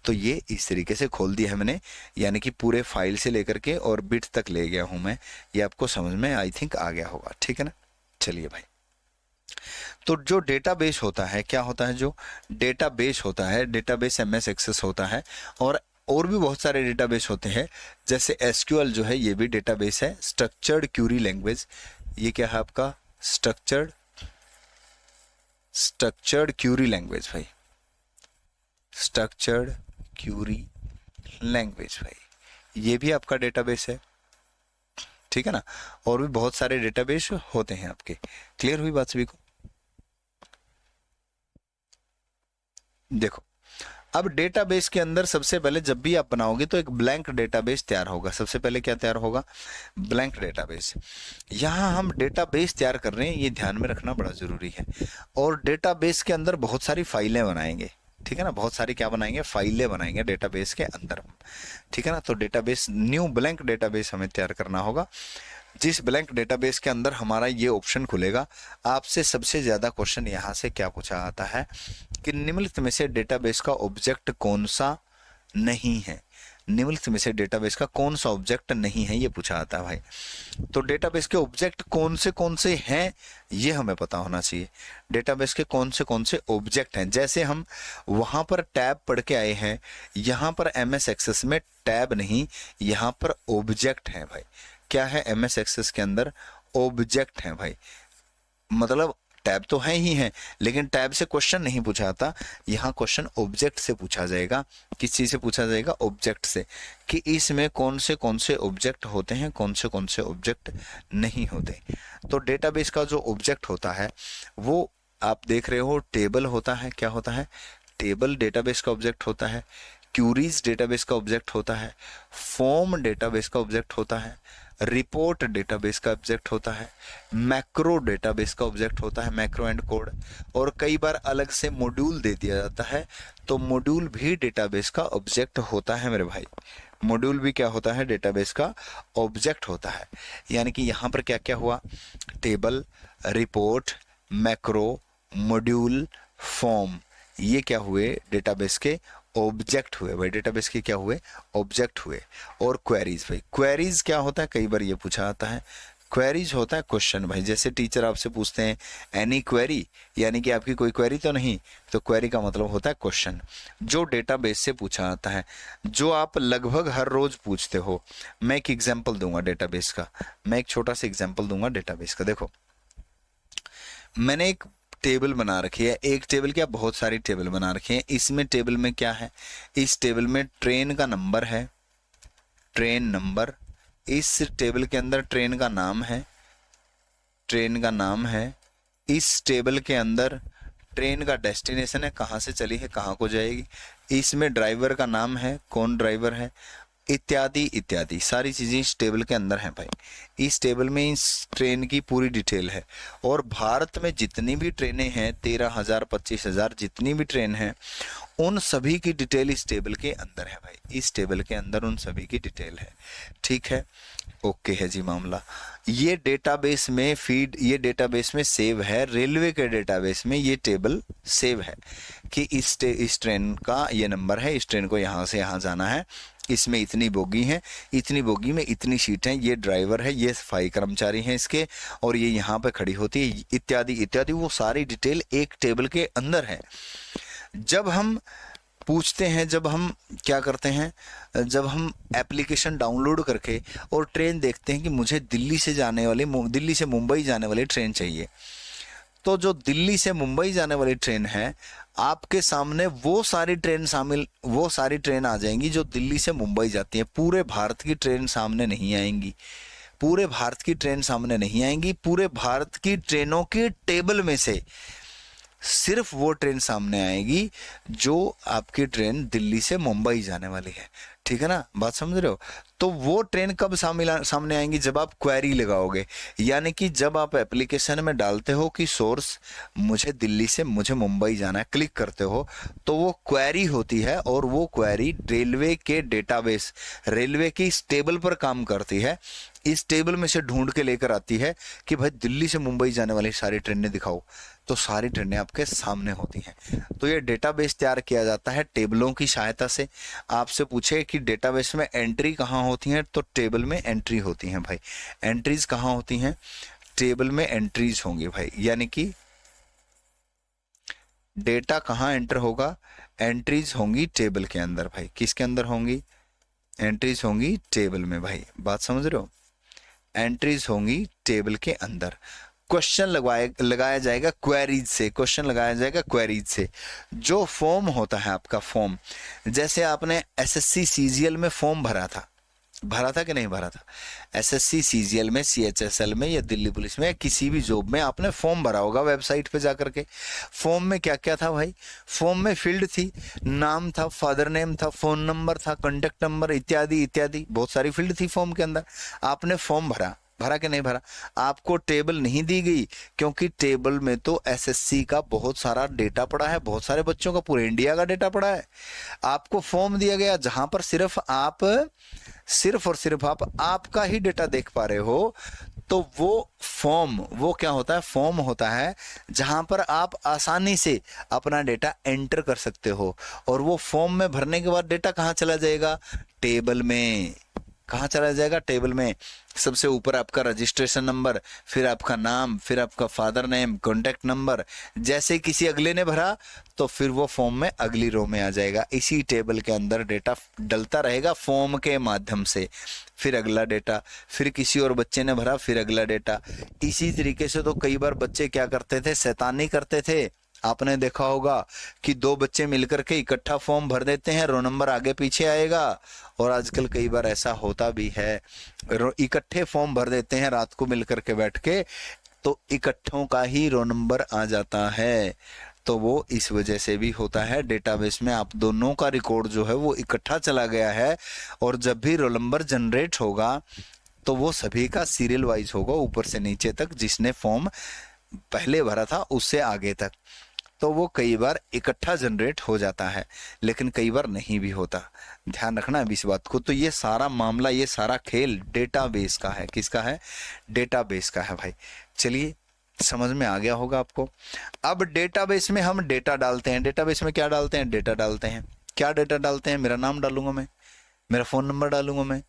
तो ये इस तरीके से खोल दिया है मैंने, यानी कि पूरे फाइल से लेकर के और बिट तक ले गया हूं मैं। ये आपको समझ में आई थिंक आ गया होगा, ठीक है ना? चलिए भाई, तो जो डेटाबेस होता है क्या होता है? जो डेटाबेस होता है, डेटाबेस MS एक्सेस होता है। और भी बहुत सारे डेटाबेस होते हैं, जैसे SQL जो है ये भी डेटाबेस है। स्ट्रक्चर्ड क्यूरी लैंग्वेज, ये क्या है आपका? स्ट्रक्चर्ड क्यूरी लैंग्वेज भाई, स्ट्रक्चर्ड क्यूरी लैंग्वेज भाई, ये भी आपका डेटाबेस है, ठीक है ना? और भी बहुत सारे डेटाबेस होते हैं आपके। क्लियर हुई बात सभी को? देखो, अब डेटाबेस के अंदर सबसे पहले जब भी आप बनाओगे तो एक ब्लैंक डेटाबेस तैयार होगा। सबसे पहले क्या तैयार होगा? Blank database. यहां हम डेटाबेस तैयार कर रहे हैं, ये ध्यान में रखना बड़ा जरूरी है। और डेटाबेस के अंदर बहुत सारी फाइलें बनाएंगे, ठीक है ना? बहुत सारी क्या बनाएंगे? फाइलें बनाएंगे डेटाबेस के अंदर, ठीक है ना? तो डेटाबेस, न्यू ब्लैंक डेटाबेस हमें तैयार करना होगा। जिस ब्लैंक डेटाबेस के अंदर हमारा ये ऑप्शन खुलेगा, आपसे सबसे ज्यादा क्वेश्चन यहाँ से क्या पूछा आता है कि निम्नलिखित में से डेटाबेस का ऑब्जेक्ट कौन सा नहीं है? निम्नलिखित में से डेटाबेस का कौन सा ऑब्जेक्ट नहीं है, ये पूछा आता है भाई। तो डेटाबेस के ऑब्जेक्ट कौन से हैं ये हमें पता होना चाहिए। डेटाबेस के कौन से ऑब्जेक्ट हैं, जैसे हम वहां पर टैब पढ़ के आए हैं, यहाँ पर MS एक्सेस में टैब नहीं, यहाँ पर ऑब्जेक्ट है भाई। क्या है? MS एक्सेस के अंदर ऑब्जेक्ट है भाई। मतलब टैब तो है ही है, लेकिन टैब से क्वेश्चन नहीं पूछा जाता, यहाँ क्वेश्चन ऑब्जेक्ट से पूछा जाएगा। किस चीज से पूछा जाएगा? ऑब्जेक्ट से, कि इसमें कौन से ऑब्जेक्ट होते हैं, कौन से ऑब्जेक्ट नहीं होते। तो डेटाबेस का जो ऑब्जेक्ट होता है वो आप देख रहे हो, टेबल होता है। क्या होता है? टेबल डेटाबेस का ऑब्जेक्ट होता है। क्यूरीज डेटाबेस का ऑब्जेक्ट होता है। फॉर्म डेटाबेस का ऑब्जेक्ट होता है। रिपोर्ट डेटाबेस का ऑब्जेक्ट होता है। मैक्रो डेटाबेस का ऑब्जेक्ट होता है, मैक्रो एंड कोड। और कई बार अलग से मॉड्यूल दे दिया जाता है, तो मॉड्यूल भी डेटाबेस का ऑब्जेक्ट होता है मेरे भाई। मॉड्यूल भी क्या होता है, डेटाबेस का ऑब्जेक्ट होता है। यानी कि यहाँ पर क्या क्या हुआ, table, report, macro, module, form, ये क्या हुए, डेटाबेस के ऑब्जेक्ट हुए भाई, डेटाबेस के क्या हुए, ऑब्जेक्ट हुए। और क्वेरीज भाई, क्वेरीज क्या होता है, कई बार ये पूछा आता है, क्वेरीज होता है क्वेश्चन भाई। जैसे टीचर आपसे पूछते हैं एनी क्वेरी, यानी कि आपकी कोई क्वेरी तो नहीं, तो क्वेरी का मतलब होता है क्वेश्चन, जो डेटाबेस से पूछा आता है, जो आप लगभग हर रोज पूछते हो। मैं एक एग्जांपल दूंगा डेटाबेस का, मैं एक छोटा सा एग्जांपल दूंगा डेटाबेस का। देखो, मैंने एक टेबल बना रखी है, एक टेबल क्या, बहुत सारी टेबल बना रखी है। इसमें टेबल में क्या है, इस टेबल में ट्रेन का नंबर है, ट्रेन नंबर, इस टेबल के अंदर ट्रेन का नाम है, ट्रेन का नाम है, इस टेबल के अंदर ट्रेन का डेस्टिनेशन है, कहाँ से चली है, कहाँ को जाएगी, इसमें ड्राइवर का नाम है, कौन ड्राइवर है, इत्यादि इत्यादि सारी चीजें इस टेबल के अंदर हैं भाई। इस टेबल में इस ट्रेन की पूरी डिटेल है। और भारत में जितनी भी ट्रेनें हैं, 13,000 25,000 जितनी भी ट्रेन हैं, उन सभी की डिटेल इस टेबल के अंदर है भाई, इस टेबल के अंदर उन सभी की डिटेल है। ठीक है, ओके है जी मामला। ये डेटाबेस में फीड, ये डेटाबेस में सेव है, रेलवे के डेटाबेस में ये टेबल सेव है कि इस ट्रेन का ये नंबर है, इस ट्रेन को यहाँ से यहाँ जाना है, इसमें इतनी बोगी हैं, इतनी बोगी में इतनी सीट हैं, ये ड्राइवर है, ये सफाई कर्मचारी हैं इसके, और ये यहाँ पे खड़ी होती है, इत्यादि इत्यादि। वो सारी डिटेल एक टेबल के अंदर है। जब हम पूछते हैं, जब हम क्या करते हैं, जब हम एप्लीकेशन डाउनलोड करके और ट्रेन देखते हैं कि मुझे दिल्ली से जाने वाली, दिल्ली से मुंबई जाने वाली ट्रेन चाहिए, तो जो दिल्ली से मुंबई जाने वाली ट्रेन है, आपके सामने वो सारी ट्रेन आ जाएंगी जो दिल्ली से मुंबई जाती है। पूरे भारत की ट्रेन सामने नहीं आएंगी, पूरे भारत की ट्रेन सामने नहीं आएंगी। पूरे भारत की ट्रेनों के टेबल में से सिर्फ वो ट्रेन सामने आएगी जो आपकी ट्रेन दिल्ली से मुंबई जाने वाली है। ठीक है ना, बात समझ रहे हो। तो वो ट्रेन कब सामने आएंगी, जब आप क्वेरी लगाओगे, यानी कि जब आप एप्लीकेशन में डालते हो कि सोर्स मुझे दिल्ली से मुझे मुंबई जाना है, क्लिक करते हो, तो वो क्वेरी होती है, और वो क्वेरी रेलवे के डेटाबेस, रेलवे की इस टेबल पर काम करती है। इस टेबल में से ढूंढ के लेकर आती है कि भाई दिल्ली से मुंबई जाने वाली सारी ट्रेनें दिखाओ, तो सारी ट्रेनें आपके सामने होती हैं। तो ये डेटाबेस तैयार किया जाता है टेबलों की सहायता से। आपसे पूछे कि डेटाबेस में एंट्री कहाँ होती हैं, तो टेबल में एंट्री होती हैं भाई। एंट्रीज कहाँ होती हैं, टेबल में एंट्रीज होंगी भाई। यानी कि डेटा कहाँ एंटर होगा, एंट्रीज होंगी टेबल के अंदर भाई। किसके अंदर होंगी, एंट्रीज होंगी टेबल में भाई। बात समझ रहे हो, एंट्रीज होंगी टेबल के अंदर। क्वेश्चन लगाया जाएगा क्वेरीज से, क्वेश्चन लगाया जाएगा क्वेरीज से। जो फॉर्म होता है आपका, फॉर्म, जैसे आपने एसएससी सीजीएल में फॉर्म भरा था कि नहीं भरा था, एसएससी सीजीएल में, सीएचएसएल में, या दिल्ली पुलिस में, या किसी भी जॉब में आपने फॉर्म भरा होगा वेबसाइट पे जाकर के। फॉर्म में क्या क्या था भाई, फॉर्म में फील्ड थी, नाम था, फादर नेम था, फोन नंबर था, कॉन्टेक्ट नंबर, इत्यादि इत्यादि, बहुत सारी फील्ड थी फॉर्म के अंदर। आपने फॉर्म भरा कि नहीं भरा। आपको टेबल नहीं दी गई, क्योंकि टेबल में तो एसएससी का बहुत सारा डेटा पड़ा है, बहुत सारे बच्चों का, पूरे इंडिया का डेटा पड़ा है। आपको फॉर्म दिया गया जहां पर सिर्फ और सिर्फ आप आपका ही डेटा देख पा रहे हो। तो वो फॉर्म, वो क्या होता है, फॉर्म होता है जहां पर आप आसानी से अपना डेटा एंटर कर सकते हो। और वो फॉर्म में भरने के बाद डेटा कहाँ चला जाएगा, टेबल में। कहाँ चला जाएगा, टेबल में। सबसे ऊपर आपका रजिस्ट्रेशन नंबर, फिर आपका नाम, फिर आपका फादर नेम, कॉन्टैक्ट नंबर। जैसे किसी अगले ने भरा तो फिर वो फॉर्म में अगली रो में आ जाएगा। इसी टेबल के अंदर डेटा डलता रहेगा फॉर्म के माध्यम से। फिर अगला डेटा, फिर किसी और बच्चे ने भरा, फिर अगला डेटा। इसी तरीके से तो कई बार बच्चे क्या करते थे, शैतानी करते थे। आपने देखा होगा कि दो बच्चे मिलकर के इकट्ठा फॉर्म भर देते हैं, रो नंबर आगे पीछे आएगा। और आजकल कई बार ऐसा होता भी है, इकट्ठे फॉर्म भर देते हैं रात को मिलकर के बैठ के, तो इकट्ठों का ही रो नंबर आ जाता है। तो वो इस वजह से भी होता है। डेटाबेस में आप दोनों का रिकॉर्ड जो है वो इकट्ठा चला गया है, और जब भी रोल नंबर जनरेट होगा तो वो सभी का सीरियल वाइज होगा, ऊपर से नीचे तक, जिसने फॉर्म पहले भरा था उससे आगे तक। तो वो कई बार इकट्ठा जनरेट हो जाता है, लेकिन कई बार नहीं भी होता। ध्यान रखना है इस बात को। तो ये सारा मामला, ये सारा खेल डेटाबेस का है। किसका है? डेटाबेस का है भाई। चलिए, समझ में आ गया होगा आपको। अब डेटाबेस में हम डेटा डालते हैं। डेटाबेस में क्या डालते हैं? डेटा डालते हैं। क्या डेटा डालते हैं? मेरा नाम डालूंगा मैं, मेरा फ़ोन नंबर डालूंगा मैं,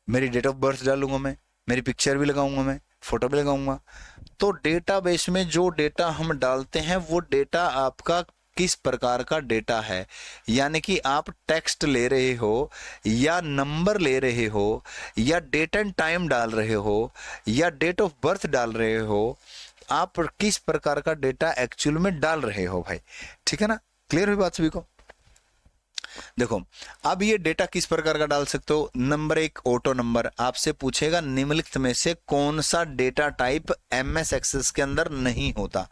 मेरी डेट ऑफ बर्थ डालूंगा मैं, मेरी पिक्चर भी लगाऊंगा मैं, फोटो भी लगाऊंगा। तो डेटाबेस में जो डेटा हम डालते हैं वो डेटा आपका किस प्रकार का डेटा है, यानी कि आप टेक्स्ट ले रहे हो या नंबर ले रहे हो या डेट एंड टाइम डाल रहे हो या डेट ऑफ बर्थ डाल रहे हो, आप किस प्रकार का डेटा एक्चुअल में डाल रहे हो भाई। ठीक है ना? क्लियर हुई बात सभी को? देखो, अब ये डेटा किस प्रकार का डाल सकते हो। नंबर एक, ऑटो नंबर। आपसे पूछेगा निम्नलिखित में से कौन सा डेटा टाइप एमएस एक्सेस के अंदर नहीं होता।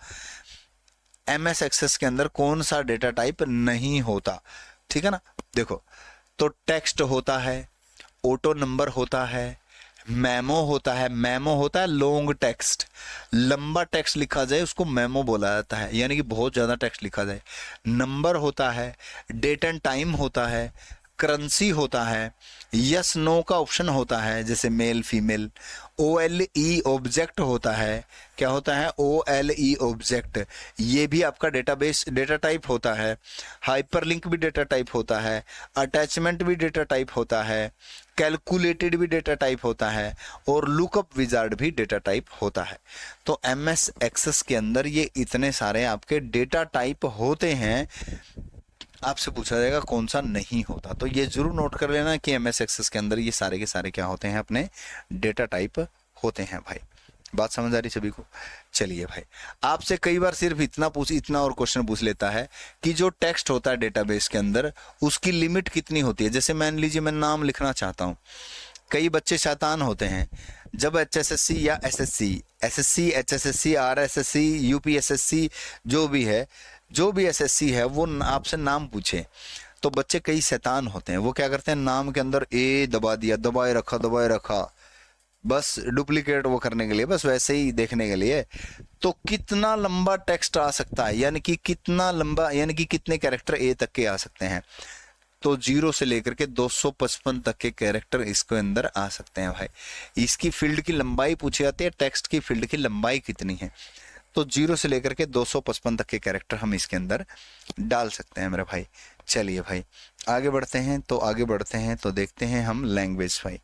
एमएस एक्सेस के अंदर कौन सा डेटा टाइप नहीं होता? ठीक है ना? देखो, तो टेक्स्ट होता है, ऑटो नंबर होता है, मेमो होता है। मेमो होता है लॉन्ग टेक्स्ट, लंबा टेक्स्ट लिखा जाए उसको मेमो बोला जाता है, यानी कि बहुत ज़्यादा टेक्स्ट लिखा जाए। नंबर होता है, डेट एंड टाइम होता है, करेंसी होता है, यस नो का ऑप्शन होता है जैसे male female. O L E object होता है। क्या होता है? O L E object. ये भी आपका डेटाबेस डेटा टाइप होता है। हाइपरलिंक भी डेटा टाइप होता है, अटैचमेंट भी डेटा टाइप होता है, कैलकुलेटेड भी डेटा टाइप होता है और लुकअप विजार्ड भी डेटा टाइप होता है। तो एमएस एक्सेस के अंदर ये इतने सारे आपके डेटा टाइप होते हैं। आपसे पूछा जाएगा कौन सा नहीं होता, तो ये जरूर नोट कर लेना कि एमएस एक्सेस के अंदर ये सारे के सारे क्या होते हैं? अपने डेटा टाइप होते हैं भाई। बात समझ आ रही सभी को? चलिए भाई, आपसे कई बार सिर्फ इतना और क्वेश्चन पूछ लेता है कि जो टेक्स्ट होता है डेटाबेस के अंदर उसकी लिमिट कितनी होती है। जैसे मान लीजिए मैं नाम लिखना चाहता हूँ। कई बच्चे शैतान होते हैं, जब एचएसएससी या एसएससी एचएसएससी आरएसएससी यूपीएसएससी जो भी एसएससी है वो आपसे नाम पूछे, तो बच्चे कई शैतान होते हैं। वो क्या करते हैं? नाम के अंदर ए दबा दिया, दबाए रखा, बस डुप्लीकेट वो करने के लिए, बस वैसे ही देखने के लिए। तो कितना लंबा टेक्स्ट आ सकता है, यानी कि कितना लंबा, यानी कि कितने कैरेक्टर ए तक के आ सकते हैं? तो 0 से लेकर के 255 तक के कैरेक्टर इसके अंदर आ सकते हैं भाई। इसकी फील्ड की लंबाई पूछी जाती है, टेक्स्ट की फील्ड की लंबाई कितनी है। तो 0 से लेकर के 255 तक के कैरेक्टर हम इसके अंदर डाल सकते हैं मेरे भाई। चलिए भाई, आगे बढ़ते हैं तो देखते हैं हम लैंग्वेज भाई।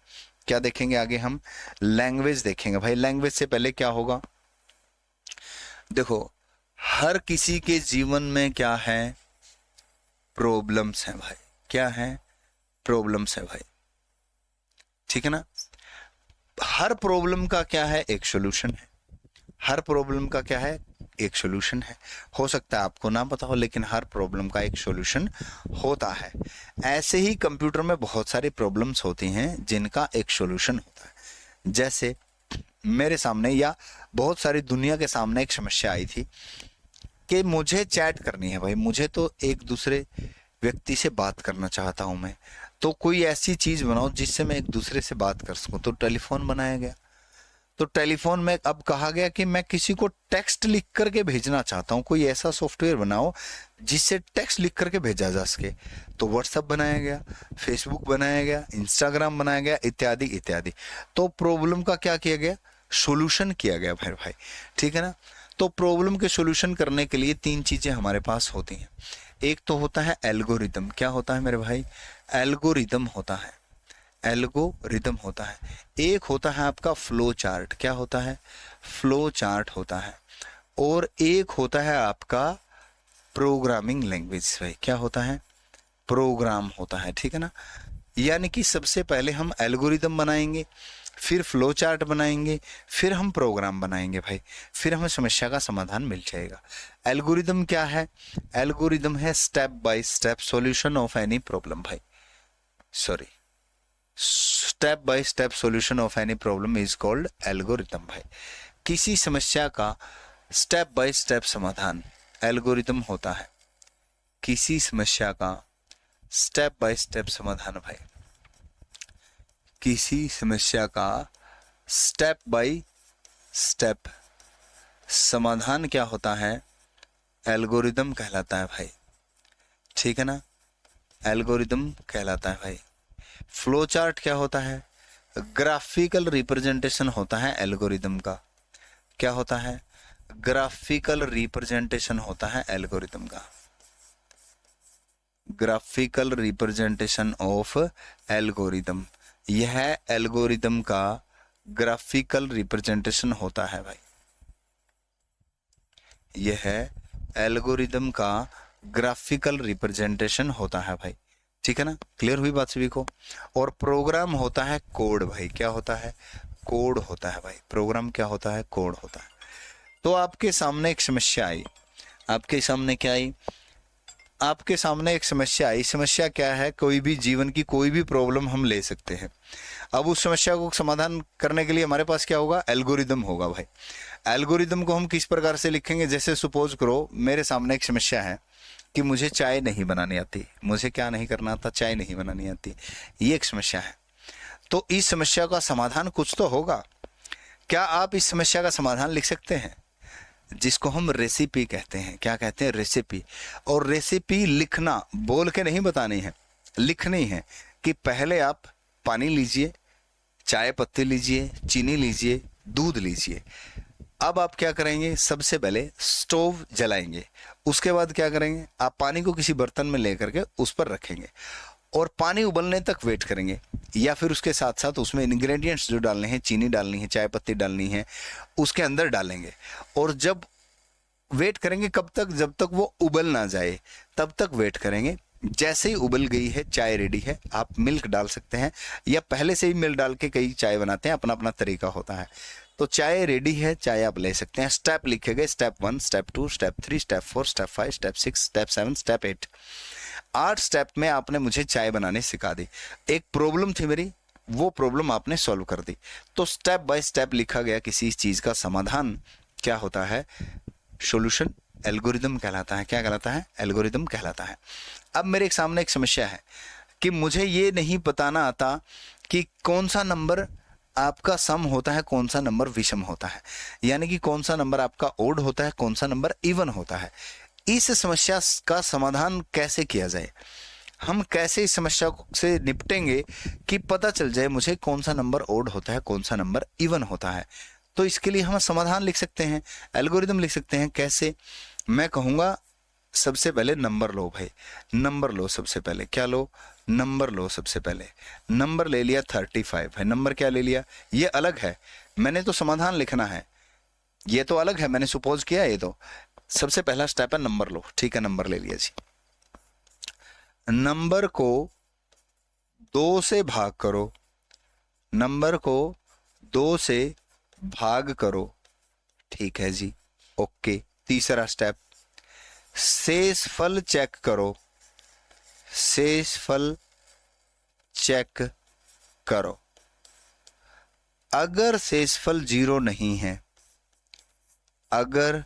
क्या देखेंगे आगे? हम लैंग्वेज देखेंगे भाई। लैंग्वेज से पहले क्या होगा? देखो, हर किसी के जीवन में क्या है? प्रॉब्लम्स हैं भाई। क्या है? प्रॉब्लम्स है भाई। ठीक है ना? हर प्रॉब्लम का क्या है? एक सॉल्यूशन है। हर प्रॉब्लम का क्या है? एक सॉल्यूशन है। हो सकता है आपको ना पता हो, लेकिन हर प्रॉब्लम का एक सॉल्यूशन होता है। ऐसे ही कंप्यूटर में बहुत सारी प्रॉब्लम्स होती हैं जिनका एक सॉल्यूशन होता है। जैसे मेरे सामने या बहुत सारी दुनिया के सामने एक समस्या आई थी कि मुझे चैट करनी है भाई। मुझे तो एक दूसरे व्यक्ति से बात करना चाहता हूं मैं, तो कोई ऐसी चीज बनाओ जिससे मैं एक दूसरे से बात कर सकूं। तो टेलीफोन बनाया गया। तो टेलीफोन में अब कहा गया कि मैं किसी को टेक्स्ट लिख करके भेजना चाहता हूं, कोई ऐसा सॉफ्टवेयर बनाओ जिससे टेक्स्ट लिख करके भेजा जा सके। तो व्हाट्सएप बनाया गया, फेसबुक बनाया गया, इंस्टाग्राम बनाया गया, इत्यादि इत्यादि। तो प्रॉब्लम का क्या किया गया? सॉल्यूशन किया गया भाई। ठीक है ना? तो प्रॉब्लम के सॉल्यूशन करने के लिए 3 चीजें हमारे पास होती हैं। एक तो होता है एल्गोरिदम। क्या होता है मेरे भाई? एल्गोरिदम होता है। एल्गोरिदम होता है। एक होता है आपका फ्लो चार्ट। क्या होता है? फ्लो चार्ट होता है। और एक होता है आपका प्रोग्रामिंग लैंग्वेज भाई। क्या होता है? प्रोग्राम होता है। ठीक है ना? यानी कि सबसे पहले हम एल्गोरिदम बनाएंगे, फिर फ्लो चार्ट बनाएंगे, फिर हम प्रोग्राम बनाएंगे भाई, फिर हमें समस्या का समाधान मिल जाएगा। एल्गोरिदम क्या है? एल्गोरिदम है step by step solution of any problem भाई। Sorry, step by step solution of any problem is called algorithm भाई। किसी समस्या का स्टेप बाय स्टेप समाधान एल्गोरिदम होता है। किसी समस्या का स्टेप बाय स्टेप समाधान भाई, किसी समस्या का स्टेप बाय स्टेप समाधान क्या होता है? एल्गोरिदम कहलाता है भाई, ठीक है ना, एल्गोरिदम कहलाता है भाई। फ्लो चार्ट क्या होता है? ग्राफिकल रिप्रेजेंटेशन होता है एल्गोरिदम का। क्या होता है? ग्राफिकल रिप्रेजेंटेशन होता है एल्गोरिदम का। ग्राफिकल रिप्रेजेंटेशन ऑफ एल्गोरिदम, यह एल्गोरिदम का ग्राफिकल रिप्रेजेंटेशन होता है भाई। यह एल्गोरिदम का ग्राफिकल रिप्रेजेंटेशन होता है भाई, ठीक है ना। क्लियर हुई बात सभी को। और प्रोग्राम होता है कोड भाई। क्या होता है? कोड होता है भाई। प्रोग्राम क्या होता है? कोड होता है। तो आपके सामने एक समस्या आई। आपके सामने क्या आई? आपके सामने एक समस्या आई। समस्या क्या है? कोई भी जीवन की कोई भी प्रॉब्लम हम ले सकते हैं। अब उस समस्या को समाधान करने के लिए हमारे पास क्या होगा? एल्गोरिदम होगा भाई। एल्गोरिदम को हम किस प्रकार से लिखेंगे? जैसे सपोज करो मेरे सामने एक समस्या है कि मुझे चाय नहीं बनानी आती। मुझे क्या नहीं करना आता? चाय नहीं बनानी आती। ये एक समस्या है। तो इस समस्या का समाधान कुछ तो होगा। क्या आप इस समस्या का समाधान लिख सकते हैं? जिसको हम रेसिपी कहते हैं। क्या कहते हैं? रेसिपी। और रेसिपी लिखना, बोल के नहीं बतानी है, लिखनी है। कि पहले आप पानी लीजिए, चाय पत्ती लीजिए, चीनी लीजिए, दूध लीजिए। अब आप क्या करेंगे? सबसे पहले स्टोव जलाएंगे। उसके बाद क्या करेंगे? आप पानी को किसी बर्तन में लेकर के उस पर रखेंगे और पानी उबलने तक वेट करेंगे। या फिर उसके साथ साथ उसमें इंग्रेडिएंट्स जो डालने हैं, चीनी डालनी है, चाय पत्ती डालनी है, उसके अंदर डालेंगे। और जब वेट करेंगे कब तक? जब तक वो उबल ना जाए तब तक वेट करेंगे। जैसे ही उबल गई है, चाय रेडी है, आप मिल्क डाल सकते हैं या पहले से ही मिल्क डाल के कई चाय बनाते हैं, अपना अपना तरीका होता है। तो चाय रेडी है, चाय आप ले सकते हैं। स्टेप लिखे गए, step 1, step 2, step 3, step 4, step 5, step 6, step 7, step 8। 8 step में आपने मुझे चाय बनाने सिखा दी। एक प्रॉब्लम थी मेरी, वो प्रॉब्लम आपने सॉल्व कर दी। तो स्टेप बाय स्टेप लिखा गया किसी चीज का समाधान क्या होता है? सॉल्यूशन एल्गोरिदम कहलाता है। क्या कहलाता है? एल्गोरिदम कहलाता है। अब मेरे सामने एक समस्या है कि मुझे ये नहीं बताना आता कि कौन सा नंबर आपका सम होता है, कौन सा नंबर विषम होता है। यानी कि कौन सा नंबर आपका ओड होता है, कौन सा नंबर इवन होता है। इस समस्या का समाधान कैसे किया जाए? हम कैसे इस समस्या से निपटेंगे कि पता चल जाए मुझे कौन सा नंबर ओड होता है, कौन सा नंबर इवन होता है। तो इसके लिए हम समाधान लिख सकते हैं, एल्गोरिदम लिख सकते हैं। कैसे? मैं कहूँगा सबसे पहले नंबर लो भाई। नंबर लो सबसे पहले। क्या लो? नंबर लो सबसे पहले। नंबर ले लिया 35 है। नंबर क्या ले लिया? ये अलग है, मैंने तो समाधान लिखना है। ये तो अलग है, मैंने सपोज किया। ये तो सबसे पहला स्टेप है, नंबर लो। ठीक है, नंबर ले लिया जी। नंबर को 2 से भाग करो। नंबर को 2 से भाग करो। ठीक है जी, ओके। तीसरा स्टेप, शेषफल चेक करो। शेषफल चेक करो। अगर शेषफल 0 नहीं है, अगर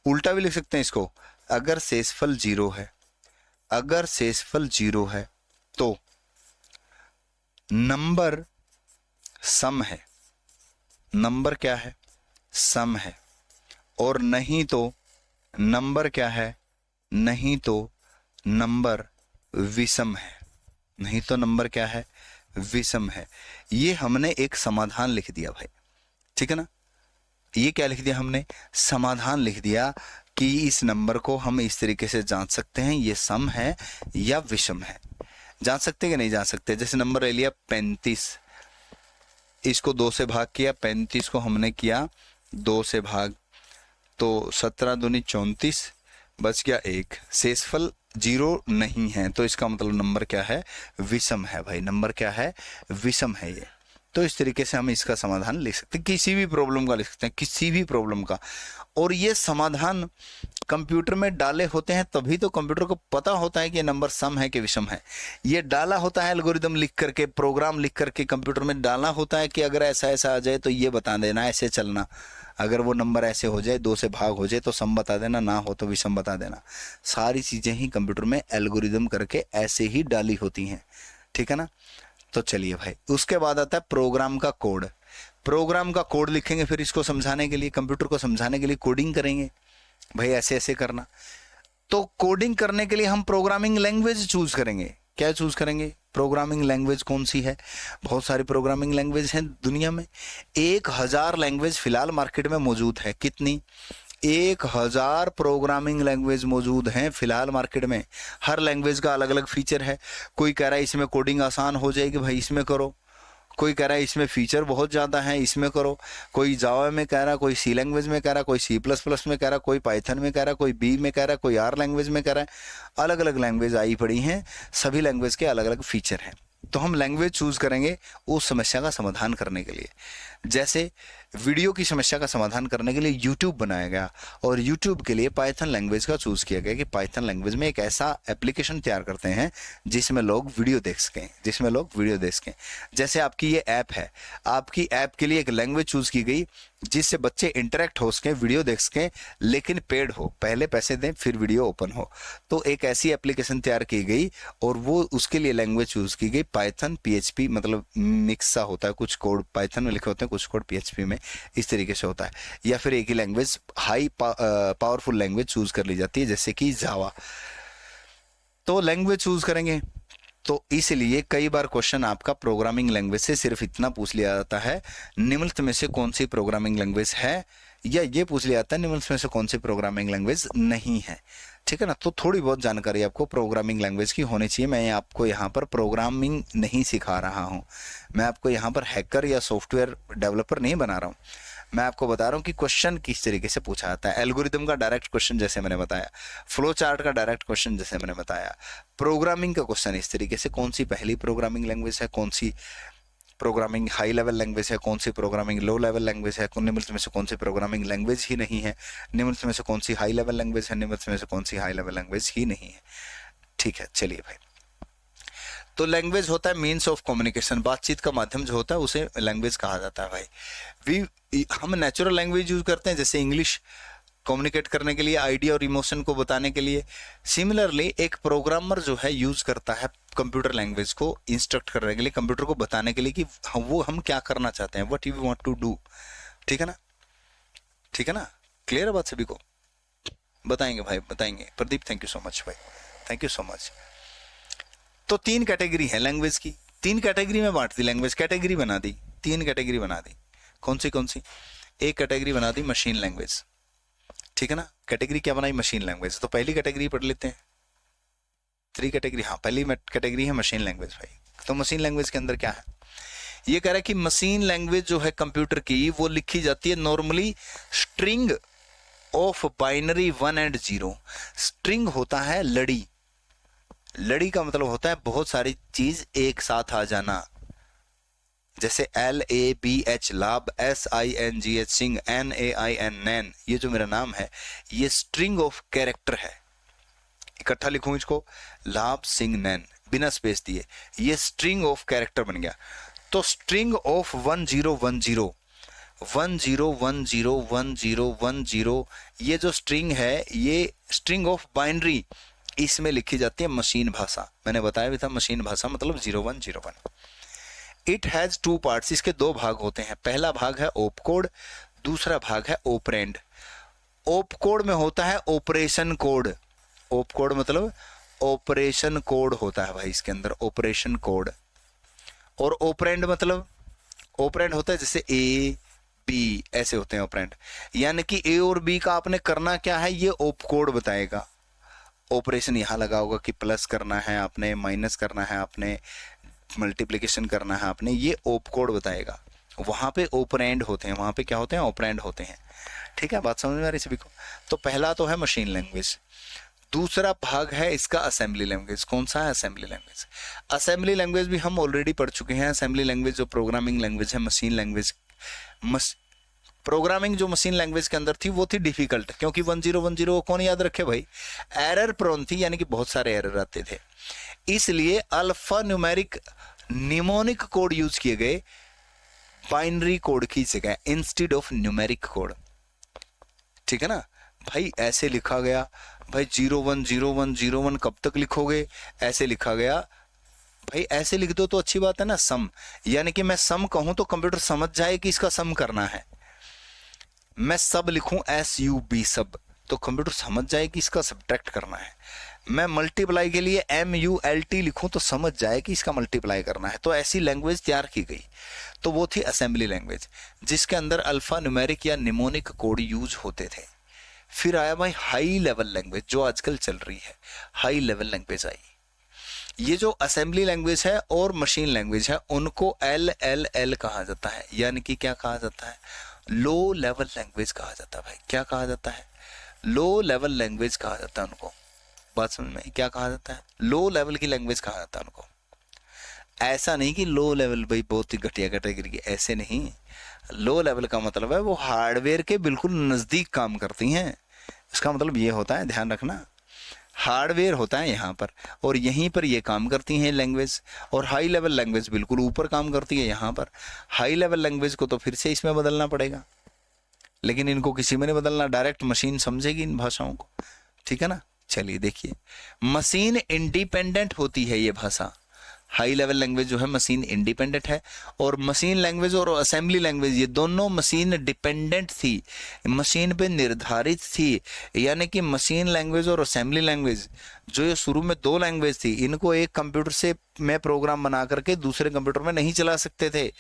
उल्टा भी लिख सकते हैं इसको, अगर शेषफल 0 है, अगर शेषफल 0 है तो नंबर सम है। नंबर क्या है? सम है। और नहीं तो नंबर क्या है? नहीं तो नंबर विषम है। नहीं तो नंबर क्या है? विषम है। ये हमने एक समाधान लिख दिया भाई, ठीक है ना। ये क्या लिख दिया हमने? समाधान लिख दिया कि इस नंबर को हम इस तरीके से जांच सकते हैं, ये सम है या विषम है। जांच सकते कि नहीं जांच सकते? जैसे नंबर ले लिया 35, इसको 2 से भाग किया, 35 को हमने किया 2 से भाग, तो 17 दूनी 34, बच गया 1। शेषफल 0 नहीं है, तो इसका मतलब नंबर क्या है? विषम है भाई। नंबर क्या है? विषम है ये। तो इस तरीके से हम इसका समाधान लिख सकते हैं, किसी भी प्रॉब्लम का लिख सकते हैं, किसी भी प्रॉब्लम का। और ये समाधान कंप्यूटर में डाले होते हैं तभी तो कंप्यूटर को पता होता है कि ये नंबर सम है कि विषम है। ये डाला होता है एल्गोरिदम लिख करके, प्रोग्राम लिख करके कंप्यूटर में डालना होता है कि अगर ऐसा ऐसा आ जाए तो ये बता देना, ऐसे चलना। अगर वो नंबर ऐसे हो जाए, 2 से भाग हो जाए तो सम बता देना, ना हो तो विषम बता देना। सारी चीजें ही कंप्यूटर में एल्गोरिदम करके ऐसे ही डाली होती हैं, ठीक है ना। तो चलिए भाई, उसके बाद आता है प्रोग्राम का कोड। प्रोग्राम का कोड लिखेंगे, फिर इसको समझाने के लिए, कंप्यूटर को समझाने के लिए कोडिंग करेंगे, भाई ऐसे ऐसे करना। तो कोडिंग करने के लिए हम प्रोग्रामिंग लैंग्वेज चूज करेंगे। क्या चूज करेंगे? प्रोग्रामिंग लैंग्वेज कौन सी है? बहुत सारी प्रोग्रामिंग लैंग्वेज हैं दुनिया में। 1000 लैंग्वेज फिलहाल मार्केट में मौजूद है। कितनी? 1000 प्रोग्रामिंग लैंग्वेज मौजूद हैं फिलहाल मार्केट में। हर लैंग्वेज का अलग अलग फीचर है। कोई कह रहा है इसमें कोडिंग आसान हो जाएगी, भाई इसमें करो। कोई कह रहा है इसमें फीचर बहुत ज़्यादा है, इसमें करो। कोई जावा में कह रहा, कोई सी लैंग्वेज में कह रहा, कोई C++ में कह रहा, कोई पाइथन में कह रहा, कोई बी में कह रहा, कोई R लैंग्वेज में कह रहा है। अलग अलग लैंग्वेज आई पड़ी हैं, सभी लैंग्वेज के अलग अलग फीचर हैं। तो हम लैंग्वेज चूज करेंगे उस समस्या का समाधान करने के लिए। जैसे वीडियो की समस्या का समाधान करने के लिए यूट्यूब बनाया गया, और यूट्यूब के लिए पाइथन लैंग्वेज का चूज किया गया कि पाइथन लैंग्वेज में एक ऐसा एप्लीकेशन तैयार करते हैं जिसमें लोग वीडियो देख सकें। जैसे आपकी ये ऐप है, आपकी ऐप के लिए एक लैंग्वेज चूज की गई जिससे बच्चे इंटरेक्ट हो सकें, वीडियो देख सकें, लेकिन पेड हो, पहले पैसे दें फिर वीडियो ओपन हो। तो एक ऐसी एप्लीकेशन तैयार की गई और वो उसके लिए लैंग्वेज चूज की गई पाइथन PHP, मतलब मिक्स सा होता है, कुछ कोड पाइथन में लिखे होते हैं, कुछ कोड PHP में, इस तरीके से होता है। या फिर एक ही language, high powerful language choose कर ली जाती है जैसे कि जावा। तो लैंग्वेज चूज करेंगे। तो इसलिए कई बार क्वेश्चन आपका प्रोग्रामिंग लैंग्वेज से सिर्फ इतना पूछ लिया जाता है, निम्नलिखित में से कौन सी प्रोग्रामिंग लैंग्वेज है, या ये पूछ लिया जाता है निम्नलिखित में से कौन सी प्रोग्रामिंग लैंग्वेज नहीं है। ठीक है ना। तो थोड़ी बहुत जानकारी आपको प्रोग्रामिंग लैंग्वेज की होनी चाहिए। मैं आपको यहाँ पर प्रोग्रामिंग नहीं सिखा रहा हूँ, मैं आपको यहाँ पर हैकर या सॉफ्टवेयर डेवलपर नहीं बना रहा हूँ। मैं आपको बता रहा हूँ कि क्वेश्चन किस तरीके से पूछा जाता है। एल्गोरिदम का डायरेक्ट क्वेश्चन जैसे मैंने बताया, फ्लो चार्ट का डायरेक्ट क्वेश्चन जैसे मैंने बताया, प्रोग्रामिंग का क्वेश्चन इस तरीके से, कौन सी पहली प्रोग्रामिंग लैंग्वेज है, कौन सी प्रोग्रामिंग हाई लेवल लैंग्वेज है, कौन सी प्रोग्रामिंग लो लेवल लैंग्वेज है, निम्नलिखित में से कौन सी प्रोग्रामिंग लैंग्वेज ही नहीं है, निम्नलिखित में से कौन सी हाई लेवल लैंग्वेज है, निम्नलिखित में से कौन सी हाई लेवल लैंग्वेज ही नहीं है। ठीक है, चलिए भाई। तो लैंग्वेज होता है मीन्स ऑफ कम्युनिकेशन, बातचीत का माध्यम जो होता है उसे लैंग्वेज कहा जाता है भाई। हम नेचुरल लैंग्वेज यूज करते हैं जैसे इंग्लिश, कम्युनिकेट करने के लिए, आइडिया और इमोशन को बताने के लिए। सिमिलरली एक प्रोग्रामर जो है यूज करता है कंप्यूटर लैंग्वेज को इंस्ट्रक्ट करने के लिए, कंप्यूटर को बताने के लिए कि हम क्या करना चाहते हैं, what you want to do. ठीक है ना, ठीक है ना, क्लियर है बात सभी को? बताएंगे भाई, बताएंगे। Pradeep thank you so much भाई, थैंक यू सो मच। तो 3 कैटेगरी है लैंग्वेज की, 3 कैटेगरी में बांट दी लैंग्वेज, कैटेगरी बना दी, 3 कैटेगरी बना दी। कौन सी? एक कैटेगरी बना दी मशीन लैंग्वेज। ठीक है ना, कैटेगरी क्या बनाई? Machine language. तो पहली कैटेगरी पढ़ लेते हैं, 3 कैटेगरी। हाँ, पहली कैटेगरी है मशीन लैंग्वेज भाई। तो मशीन लैंग्वेज के अंदर क्या है? ये कह रहा है कि मशीन लैंग्वेज जो है कंप्यूटर की, वो लिखी जाती है normally string of binary 1 and 0। String होता है लड़ी, लड़ी का मतलब होता है बहुत सारी चीज एक साथ आ जाना, जैसे LABH लाभ, SINGH सिंग, NAIN नैन, ये जो मेरा नाम है ये स्ट्रिंग ऑफ कैरेक्टर है। इकट्ठा लिखूं इसको, लाभ सिंग नैन बिना स्पेस दिए, ये स्ट्रिंग ऑफ कैरेक्टर बन गया। तो स्ट्रिंग ऑफ 1010 10101010 ये जो स्ट्रिंग है, ये स्ट्रिंग ऑफ बाइनरी, इसमें लिखी जाती है मशीन भाषा। मैंने बताया भी था मशीन भाषा मतलब 0101। इट हैज 2 पार्ट्स, इसके 2 भाग होते हैं। पहला भाग है ओप कोड, दूसरा भाग है ऑपरेंड। ओप कोड में होता है ऑपरेशन कोड, ओप कोड मतलब ऑपरेशन कोड होता है भाई इसके अंदर, ऑपरेशन कोड। और ऑपरेंड मतलब, ऑपरेंड होता है जैसे A B ऐसे होते हैं ऑपरेंड, यानी कि A और B का आपने करना क्या है ये ओप कोड बताएगा। ऑपरेशन यहाँ लगा होगा कि प्लस करना है आपने, माइनस करना है आपने, मल्टीप्लिकेशन करना है आपने, ये ओप कोड बताएगा। वहां पे ऑपरेंड होते हैं, वहां पे क्या होते हैं? ऑपरेंड होते हैं। ठीक है, बात समझ में आ रही सभी को? तो पहला तो है मशीन लैंग्वेज, दूसरा भाग है इसका असेंबली लैंग्वेज। कौन सा है? Assembly language. असेंबली लैंग्वेज भी हम ऑलरेडी पढ़ चुके हैं। असेंबली लैंग्वेज जो प्रोग्रामिंग लैंग्वेज है, मशीन लैंग्वेज, प्रोग्रामिंग जो मशीन लैंग्वेज के अंदर थी वो थी डिफिकल्ट, क्योंकि 1010 को कौन याद रखे भाई? एरर प्रोन थी, यानी कि बहुत सारे एरर आते थे, इसलिए alpha numeric mnemonic code use किए गए बाइनरी कोड की जगह इंस्टेड ऑफ न्यूमेरिक कोड। ठीक है ना भाई, ऐसे लिखा गया भाई 010101 कब तक लिखोगे? ऐसे लिखा गया भाई, ऐसे लिख दो तो अच्छी बात है ना, सम, यानी कि मैं सम कहूं तो कंप्यूटर समझ जाए कि इसका सम करना है। मैं सब लिखूं SUB सब, तो कंप्यूटर समझ जाए कि इसका सब्ट्रैक्ट करना है। मैं मल्टीप्लाई के लिए MULT लिखूं तो समझ जाए कि इसका मल्टीप्लाई करना है। तो ऐसी लैंग्वेज तैयार की गई, तो वो थी असेंबली लैंग्वेज, जिसके अंदर अल्फा न्यूमेरिक या निमोनिक कोड यूज होते थे। फिर आया भाई हाई लेवल लैंग्वेज, जो आजकल चल रही है, हाई लेवल लैंग्वेज आई। ये जो असेंबली लैंग्वेज है और मशीन लैंग्वेज है, उनको LLL कहा जाता है, यानी कि क्या कहा जाता है, लो लेवल लैंग्वेज कहा जाता है भाई। क्या कहा जाता है, लो लेवल लैंग्वेज कहा जाता है उनको। बात समझ में, क्या कहा जाता है, लो लेवल की लैंग्वेज कहा जाता है उनको। ऐसा नहीं कि लो लेवल भाई बहुत ही घटिया कैटेगरी की, ऐसे नहीं। लो लेवल का मतलब है वो हार्डवेयर के बिल्कुल नज़दीक काम करती हैं। इसका मतलब ये होता है, ध्यान रखना, हार्डवेयर होता है यहाँ पर और यहीं पर ये काम करती हैं लैंग्वेज। और हाई लेवल लैंग्वेज बिल्कुल ऊपर काम करती है यहाँ पर। हाई लेवल लैंग्वेज को तो फिर से इसमें बदलना पड़ेगा, लेकिन इनको किसी में नहीं बदलना, डायरेक्ट मशीन समझेगी इन भाषाओं को, ठीक है ना। चलिए देखिए, मशीन इंडिपेंडेंट होती है ये भाषा। हाई लेवल लैंग्वेज जो है मशीन इंडिपेंडेंट है, और मशीन लैंग्वेज और असेंबली लैंग्वेज ये दोनों मशीन डिपेंडेंट थी, मशीन पे निर्धारित थी। यानी कि मशीन लैंग्वेज और असेंबली लैंग्वेज जो ये शुरू में दो लैंग्वेज थी, इनको एक कंप्यूटर से में प्रोग्राम बना करके दूसरे कंप्यूटर में नहीं चला सकते थे।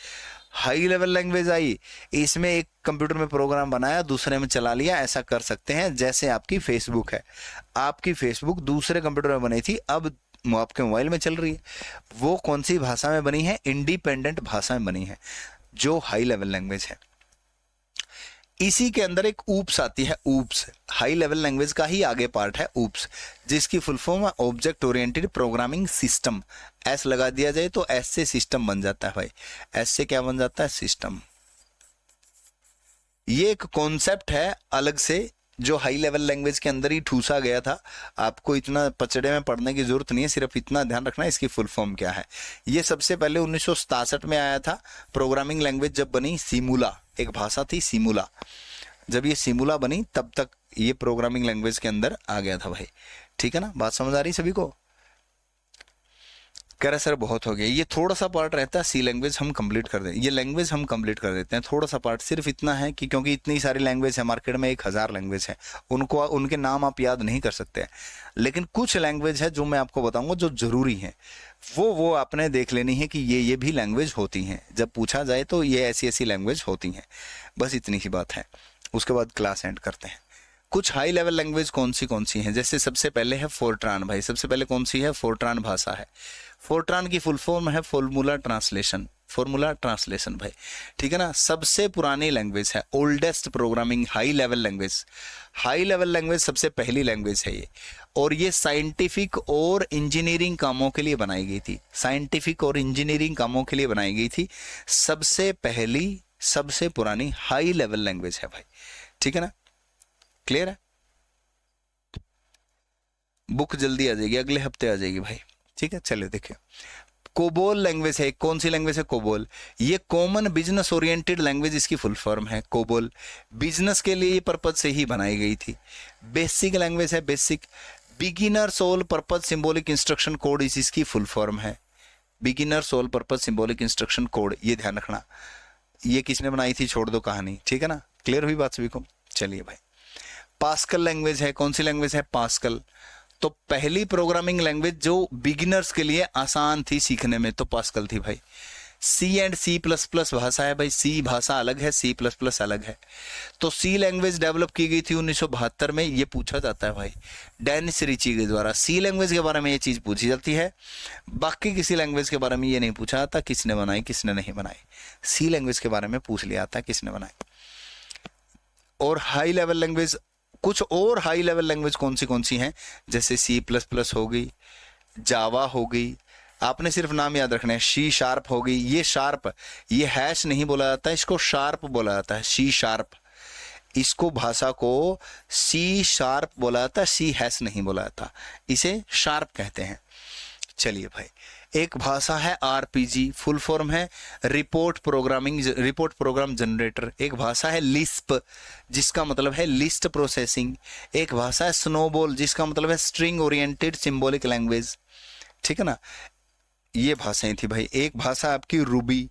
हाई लेवल लैंग्वेज आई, इसमें एक कंप्यूटर में प्रोग्राम बनाया, दूसरे में चला लिया, ऐसा कर सकते हैं। जैसे आपकी फेसबुक है, आपकी फेसबुक दूसरे कंप्यूटर में बनी थी, अब आपके मोबाइल में चल रही है। वो कौन सी भाषा में बनी है, इंडिपेंडेंट भाषा में बनी है, जो हाई लेवल लैंग्वेज है। इसी के अंदर एक ऊप्स आती है, ऊप्स हाई लेवल लैंग्वेज का ही आगे पार्ट है ऊप्स, जिसकी फुल फॉर्म है object oriented programming system. S लगा दिया जाए तो एस से सिस्टम बन जाता है भाई। एस से क्या बन जाता है, सिस्टम। ये एक कॉन्सेप्ट है अलग से, जो हाई लेवल लैंग्वेज के अंदर ही ठूसा गया था। आपको इतना पचड़े में पढ़ने की जरूरत नहीं है, सिर्फ इतना ध्यान रखना है इसकी फुल फॉर्म क्या है। ये सबसे पहले 1967 में आया था। प्रोग्रामिंग लैंग्वेज जब बनी, सिमुला एक भाषा थी, सिमुला। जब ये सिमुला बनी तब तक ये प्रोग्रामिंग लैंग्वेज के अंदर आ गया था भाई, ठीक है ना। बात समझ आ रही सभी को। कह रहे सर बहुत हो गया, ये थोड़ा सा पार्ट रहता है, सी लैंग्वेज हम कंप्लीट कर दें, ये लैंग्वेज हम कंप्लीट कर देते हैं। थोड़ा सा पार्ट सिर्फ इतना है कि क्योंकि इतनी सारी लैंग्वेज है मार्केट में, 1000 लैंग्वेज है, उनको उनके नाम आप याद नहीं कर सकते, लेकिन कुछ लैंग्वेज है जो मैं आपको बताऊंगा जो जरूरी है, वो आपने देख लेनी है कि ये भी लैंग्वेज होती हैं। जब पूछा जाए तो ये ऐसी ऐसी लैंग्वेज होती हैं, बस इतनी ही बात है। उसके बाद क्लास एंड करते हैं। कुछ हाई लेवल लैंग्वेज कौन सी हैं, जैसे सबसे पहले है फोर्ट्रान भाई। सबसे पहले कौन सी है, फोर्ट्रान भाषा है। फोर्ट्रान की फुल फॉर्म है फॉर्मूला ट्रांसलेशन, फॉर्मूला ट्रांसलेशन भाई, ठीक है ना। सबसे पुरानी लैंग्वेज है, oldest programming high level language. High level language सबसे पहली लैंग्वेज है ये, और ये साइंटिफिक और इंजीनियरिंग कामों के लिए बनाई गई थी। साइंटिफिक और इंजीनियरिंग कामों के लिए बनाई गई थी। सबसे पहली, सबसे पुरानी हाई लेवल लैंग्वेज है भाई, ठीक है ना। क्लियर है। बुक जल्दी आ जाएगी, अगले हफ्ते आ जाएगी भाई, ठीक है। चलिए देखिए, कोबोल लैंग्वेज है। कौन सी लैंग्वेज है, कोबोल। ये कॉमन बिजनेस ओरिएंटेड लैंग्वेज इसकी फुल फॉर्म है, कोबोल। बिजनेस के लिए ये पर्पज से ही बनाई गई थी। बेसिक लैंग्वेज है, BASIC. Beginner sole purpose symbolic instruction code इसकी फुल फॉर्म है, beginner sole purpose symbolic instruction code. ये ध्यान रखना, ये किसने बनाई थी, छोड़ दो कहानी, ठीक है ना। क्लियर हुई बात सभी को। चलिए भाई, पास्कल लैंग्वेज है। कौन सी लैंग्वेज है, पास्कल। तो पहली प्रोग्रामिंग लैंग्वेज जो बिगिनर्स के लिए आसान थी सीखने में, तो पास्कल थी भाई। सी एंड सी प्लस प्लस भाषा है भाई, सी भाषा अलग है, सी प्लस प्लस अलग है। तो सी लैंग्वेज डेवलप की गई थी 1972 में। ये पूछा जाता है भाई डेनिस रिची के द्वारा, सी लैंग्वेज के बारे में ये चीज़ पूछी जाती है। बाकी किसी लैंग्वेज के बारे में ये नहीं पूछा जाता किसने बनाई किसने नहीं बनाई। सी लैंग्वेज के बारे में पूछ लिया था किसने बनाई। और हाई लेवल लैंग्वेज, कुछ और हाई लेवल लैंग्वेज कौन सी हैं, जैसे सी प्लस प्लस हो गई, जावा हो गई। आपने सिर्फ नाम याद रखना है। सी शार्प हो गई। ये शार्प, ये हैश नहीं बोला जाता, इसको शार्प बोला जाता है, सी शार्प। इसको भाषा को सी शार्प बोला जाता है, सी हैश नहीं बोला जाता, इसे शार्प कहते हैं। चलिए भाई, एक भाषा है आरपीजी, फुल फॉर्म है रिपोर्ट प्रोग्राम जनरेटर। एक भाषा है लिस्प, जिसका मतलब है लिस्ट प्रोसेसिंग। एक भाषा है स्नोबॉल, जिसका मतलब है स्ट्रिंग ओरिएंटेड सिंबॉलिक लैंग्वेज, ठीक है ना। ये भाषाएं थी भाई। एक भाषा आपकी रूबी,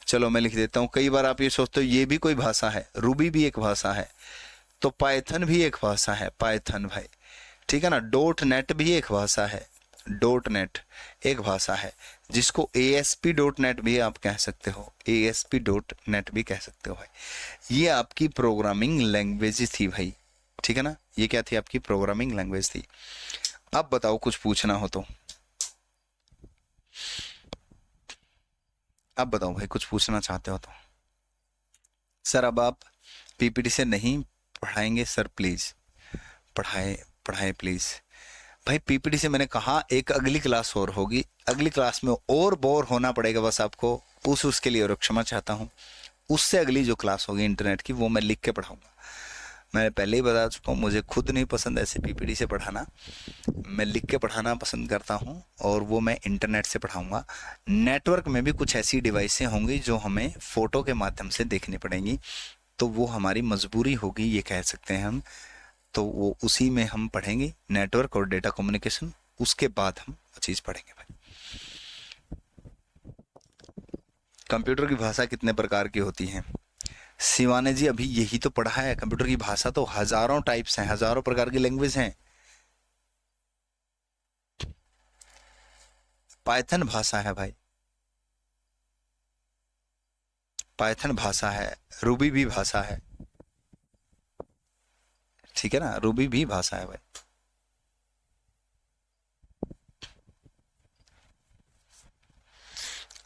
चलो मैं लिख देता हूँ, कई बार आप ये सोचते हो ये भी कोई भाषा है, रूबी भी एक भाषा है। तो पाइथन भी एक भाषा है, पाइथन भाई, ठीक है ना। डॉट नेट भी एक भाषा है, डॉट नेट एक भाषा है, जिसको ASP डॉट नेट भी आप कह सकते हो, ASP डॉट नेट भी कह सकते हो भाई। ये आपकी प्रोग्रामिंग लैंग्वेज थी भाई, ठीक है ना। ये क्या थी? आपकी प्रोग्रामिंग लैंग्वेज थी। अब बताओ कुछ पूछना हो तो, अब बताओ भाई कुछ पूछना चाहते हो तो। सर अब आप PPT से नहीं पढ़ाएंगे सर, प्लीज पढ़ाए पढ़ाए प्लीज भाई। PPT से मैंने कहा एक अगली क्लास और होगी, अगली क्लास में और बोर होना पड़ेगा बस आपको, उसके लिए और क्षमा चाहता हूँ। उससे अगली जो क्लास होगी इंटरनेट की, वो मैं लिख के पढ़ाऊंगा। मैं पहले ही बता चुका हूँ, मुझे खुद नहीं पसंद ऐसे PPT से पढ़ाना, मैं लिख के पढ़ाना पसंद करता हूँ, और वो मैं इंटरनेट से पढ़ाऊंगा। नेटवर्क में भी कुछ ऐसी डिवाइसें होंगी जो हमें फ़ोटो के माध्यम से देखनी पड़ेंगी, तो वो हमारी मजबूरी होगी, ये कह सकते हैं हम। तो वो उसी में हम पढ़ेंगे, नेटवर्क और डेटा कम्युनिकेशन, उसके बाद हम वो चीज़ पढ़ेंगे भाई। कंप्यूटर की भाषा कितने प्रकार की होती है? शिवानी जी अभी यही तो पढ़ा है, कंप्यूटर की भाषा तो हजारों टाइप्स हैं, हजारों प्रकार की लैंग्वेज हैं। पाइथन भाषा है भाई, पाइथन भाषा है, रूबी भी भाषा है, ठीक है ना, रूबी भी भाषा है भाई।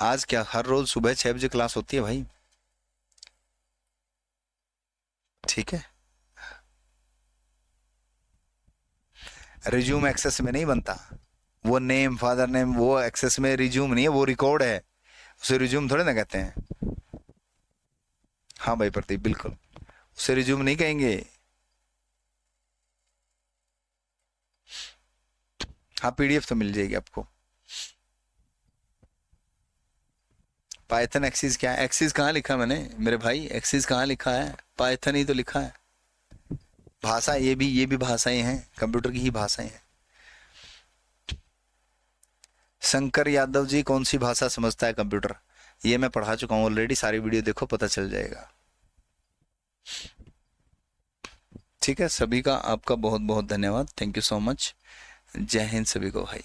आज क्या हर रोज सुबह 6 बजे क्लास होती है भाई, ठीक है। रिज्यूम एक्सेस में नहीं बनता, वो नेम फादर नेम वो एक्सेस में रिज्यूम नहीं है, वो रिकॉर्ड है, उसे रिज्यूम थोड़े ना कहते हैं। हाँ भाई प्रदीप, बिल्कुल उसे रिज्यूम नहीं कहेंगे। हाँ PDF तो मिल जाएगी आपको। पाइथन एक्सिस क्या है? एक्सिस कहाँ लिखा मैंने मेरे भाई, एक्सिस कहाँ लिखा है? पाइथन ही तो लिखा है। भाषा ये भी भाषाएं हैं, कंप्यूटर की ही भाषाएं हैं। शंकर यादव जी कौन सी भाषा समझता है कंप्यूटर? ये मैं पढ़ा चुका हूँ ऑलरेडी, सारी वीडियो देखो पता चल जाएगा। ठीक है, सभी का आपका बहुत बहुत धन्यवाद, थैंक यू सो मच। जय हिंद सभी को भाई।